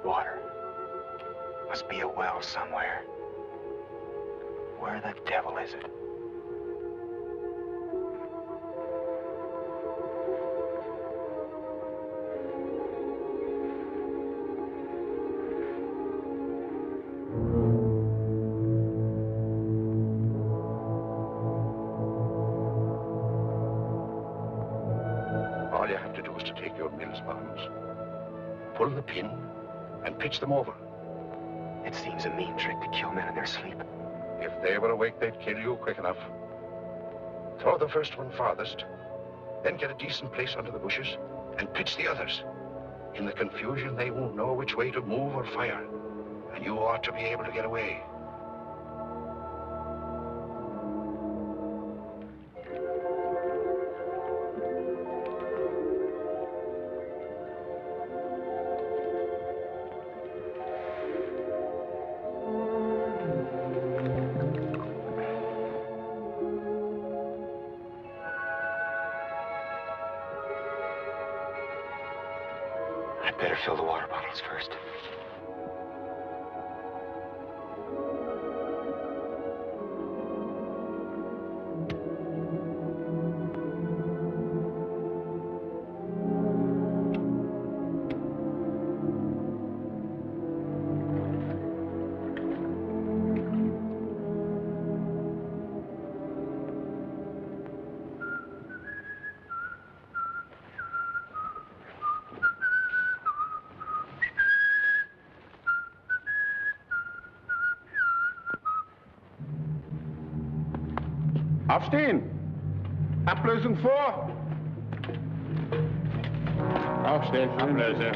water. Must be a well somewhere. Where the devil is it? All you have to do is to take your Mills bombs, pull the pin, and pitch them over. It seems a mean trick to kill men in their sleep. If they were awake, they'd kill you quick enough. Throw the first one farthest, then get a decent place under the bushes, and pitch the others. In the confusion, they won't know which way to move or fire, and you ought to be able to get away. Better fill the water bottles first. Aufstehen! Ablösung vor! Aufstehen, Ablöse.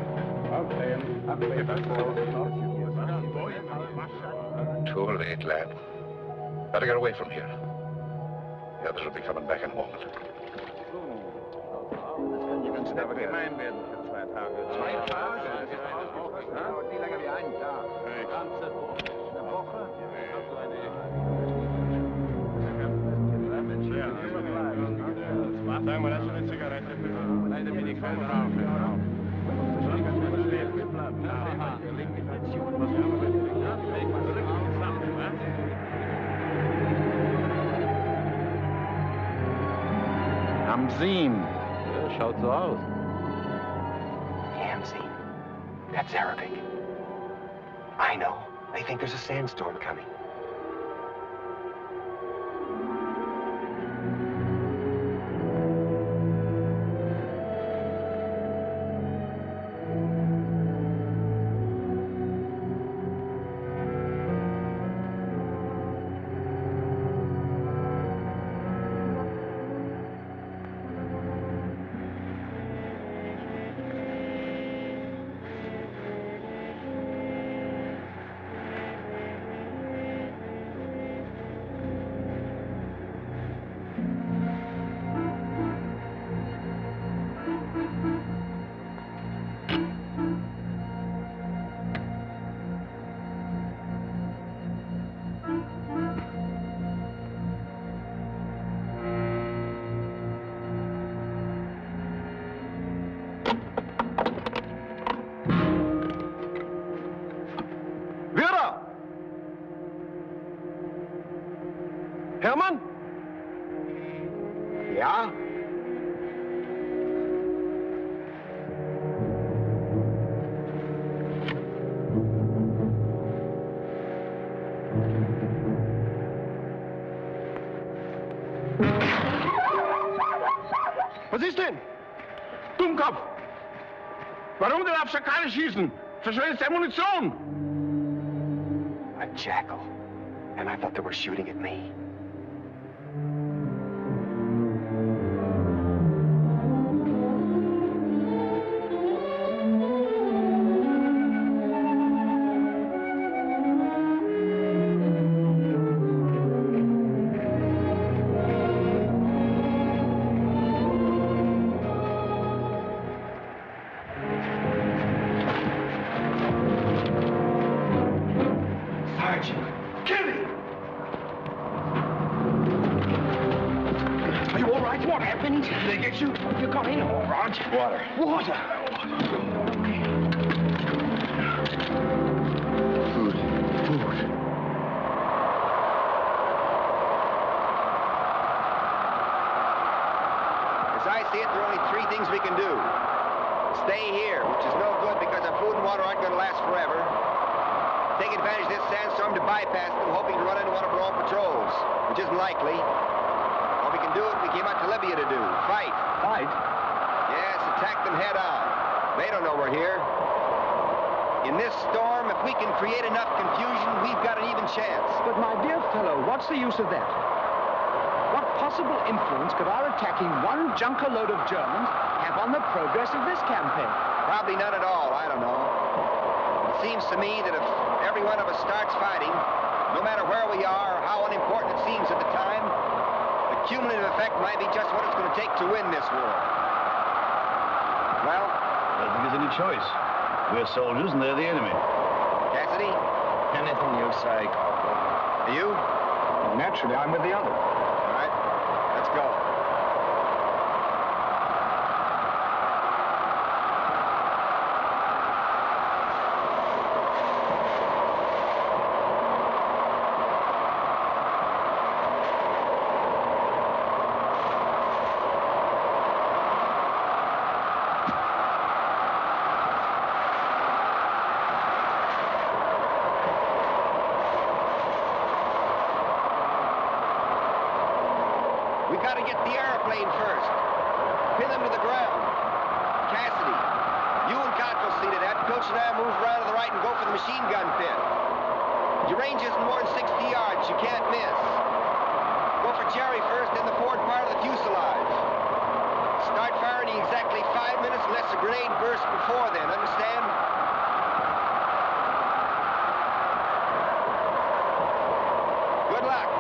Aufstehen, Ablösung vor. Too late, lad. Better get away from here. The others will be coming back in a moment. Aber geheim werden für 2 Tage. 2 Tage? Dauert nie länger wie einen Tag. Ganze Woche. Eine Woche? Sag mal, hast du eine Zigarette? Leider bin ich kein Raucher. Am Sehen. Ja, schaut so aus. Hamzine. That's Arabic. I know. They think there's a sandstorm coming. Hermann? Ja? Was ist denn? Dummkopf! Warum denn auf Schakale schießen? Verschwendest Ammunition! A jackal. And I thought they were shooting at me. As I see it, there are only three things we can do. Stay here, which is no good because our food and water aren't going to last forever. Take advantage of this sandstorm to bypass them, hoping to run into one of our own patrols, which isn't likely. Or we can do what we came out to Libya to do, fight. Fight? Yes, attack them head on. They don't know we're here. In this storm, if we can create enough confusion, we've got an even chance. But my dear fellow, what's the use of that? What possible influence could our attacking one junker load of Germans have on the progress of this campaign? Probably none at all, I don't know. It seems to me that if every one of us starts fighting, no matter where we are or how unimportant it seems at the time, the cumulative effect might be just what it's going to take to win this war. Well? I don't think there's any choice. We're soldiers and they're the enemy. Cassidy? Anything you say, Corporal. Are you? Well, naturally, I'm with the others. All right, let's go. Got to get the airplane first. Pin them to the ground. Cassidy, you and Cox will see to that. Coach and I move around to the right and go for the machine gun pit. Your range isn't more than 60 yards. You can't miss. Go for Jerry first, then the forward part of the fuselage. Start firing in exactly 5 minutes unless a grenade bursts before then. Understand? Good luck.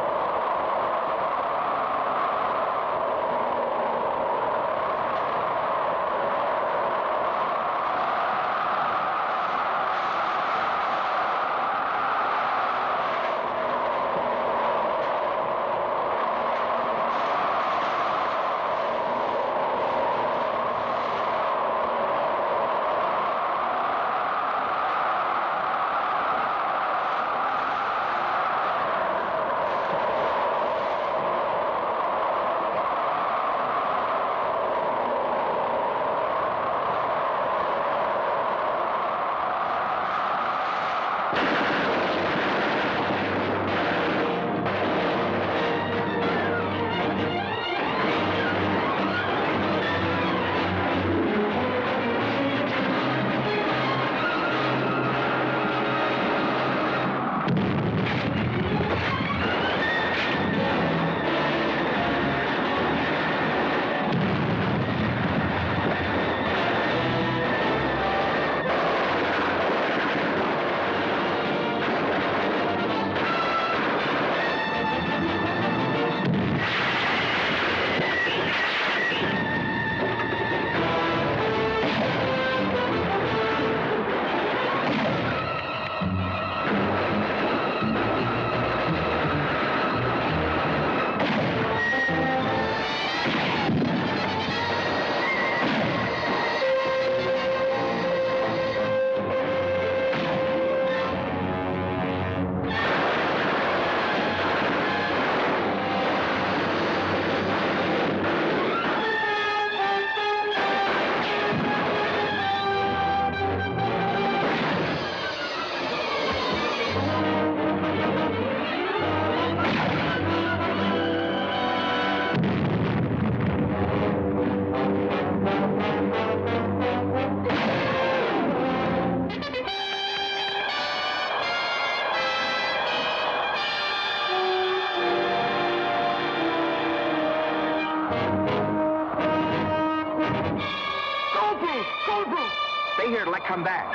Stay here till I come back.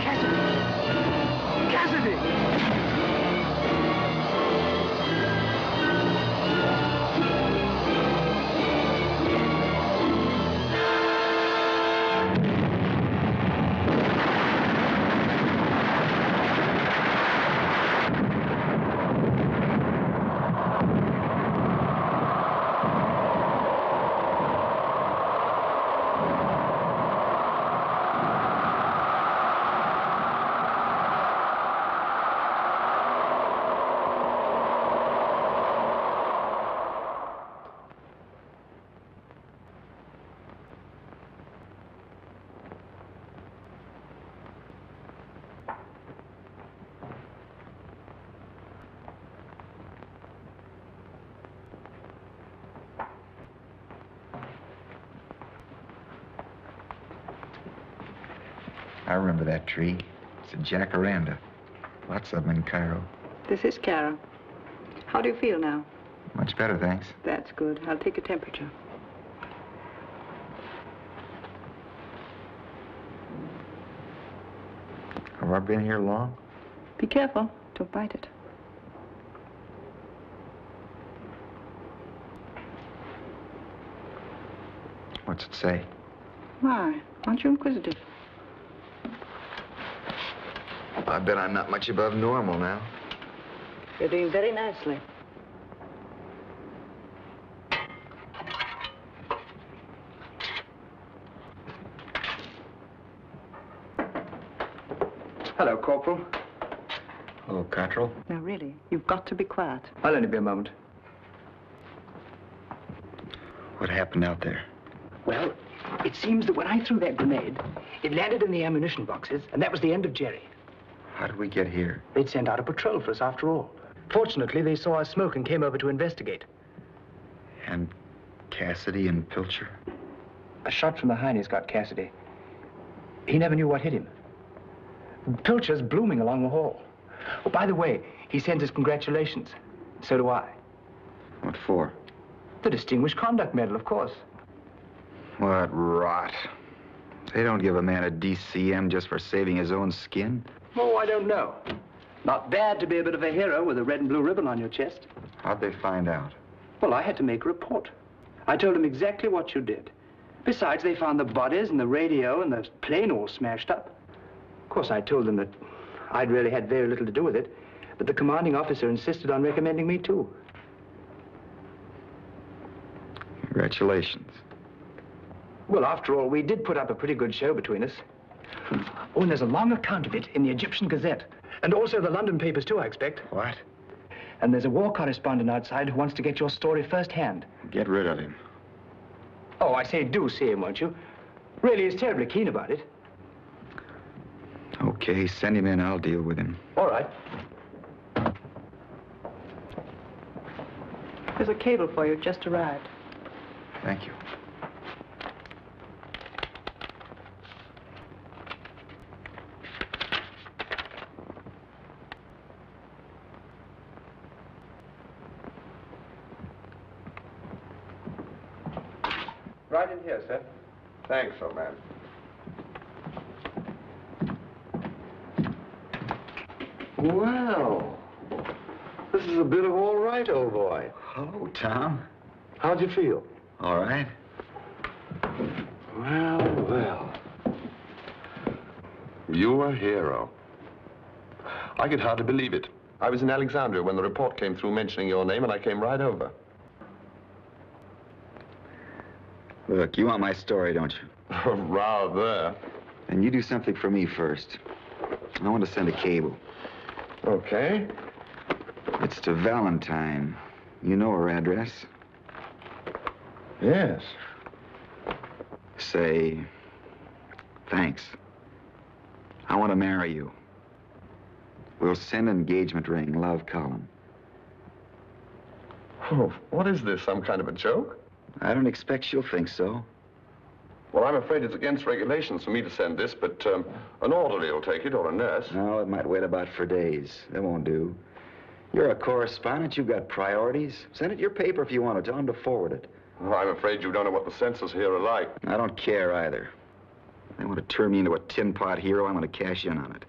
Cassidy! Cassidy! I remember that tree. It's a jacaranda. Lots of them in Cairo. This is Cairo. How do you feel now? Much better, thanks. That's good. I'll take a temperature. Have I been here long? Be careful. Don't bite it. What's it say? Why? Aren't you inquisitive? I bet I'm not much above normal now. You're doing very nicely. Hello, Corporal. Hello, Cottrell. Now, really, you've got to be quiet. I'll only be a moment. What happened out there? Well, it seems that when I threw that grenade, it landed in the ammunition boxes, and that was the end of Jerry. How did we get here? They'd sent out a patrol for us after all. Fortunately, they saw us smoke and came over to investigate. And Cassidy and Pilcher? A shot from behind has got Cassidy. He never knew what hit him. Pilcher's blooming along the hall. Oh, by the way, he sends his congratulations. So do I. What for? The Distinguished Conduct Medal, of course. What rot. They don't give a man a DCM just for saving his own skin. Oh, I don't know. Not bad to be a bit of a hero with a red and blue ribbon on your chest. How'd they find out? Well, I had to make a report. I told them exactly what you did. Besides, they found the bodies and the radio and the plane all smashed up. Of course, I told them that I'd really had very little to do with it, but the commanding officer insisted on recommending me, too. Congratulations. Well, after all, we did put up a pretty good show between us. Oh, and there's a long account of it in the Egyptian Gazette. And also the London papers, too, I expect. What? And there's a war correspondent outside who wants to get your story firsthand. Get rid of him. Oh, I say, do see him, won't you? Really, he's terribly keen about it. Okay, send him in. I'll deal with him. All right. There's a cable for you. Just arrived. Thank you. Right in here, sir. Thanks, old man. Well, this is a bit of all right, old boy. Hello, Tom. How'd you feel? All right. Well, well. You're a hero. I could hardly believe it. I was in Alexandria when the report came through mentioning your name, and I came right over. Look, you want my story, don't you? Rather. Then you do something for me first. I want to send a cable. Okay. It's to Valentine. You know her address? Yes. Say, thanks. I want to marry you. We'll send an engagement ring. Love, Colin. Oh, what is this, some kind of a joke? I don't expect she'll think so. Well, I'm afraid it's against regulations for me to send this, but an orderly will take it, or a nurse. No, it might wait about for days. That won't do. You're a correspondent. You've got priorities. Send it your paper if you want to. Tell them to forward it. Oh, I'm afraid you don't know what the censors here are like. I don't care either. They want to turn me into a tin pot hero. I'm going to cash in on it.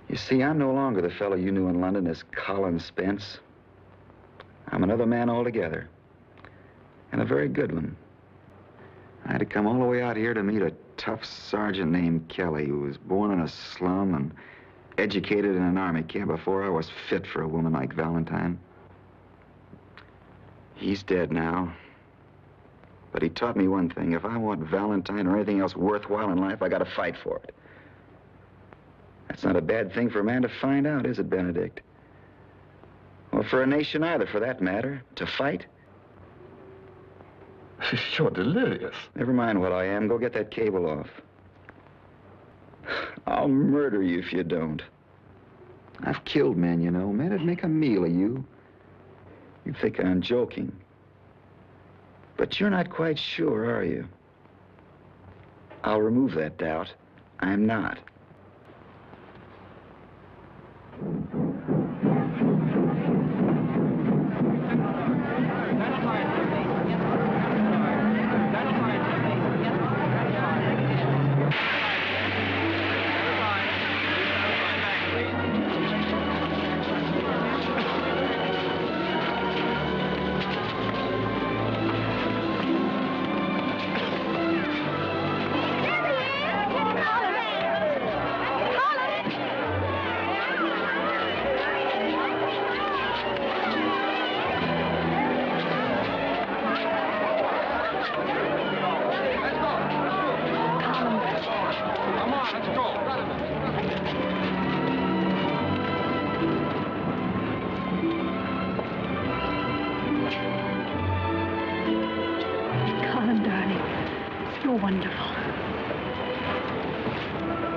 You see, I'm no longer the fellow you knew in London as Colin Spence. I'm another man altogether. And a very good one. I had to come all the way out here to meet a tough sergeant named Kelly, who was born in a slum and educated in an army camp before I was fit for a woman like Valentine. He's dead now. But he taught me one thing. If I want Valentine or anything else worthwhile in life, I gotta fight for it. That's not a bad thing for a man to find out, is it, Benedict? Or for a nation either, for that matter, to fight. You're delirious. Never mind what I am. Go get that cable off. I'll murder you if you don't. I've killed men, you know. Men that'd make a meal of you. You think I'm joking. But you're not quite sure, are you? I'll remove that doubt. I'm not.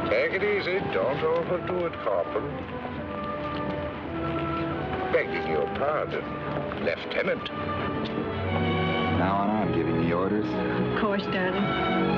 Take it easy. Don't overdo it, Corporal. Begging your pardon, Lieutenant. Now on, I'm giving the orders. Of course, darling.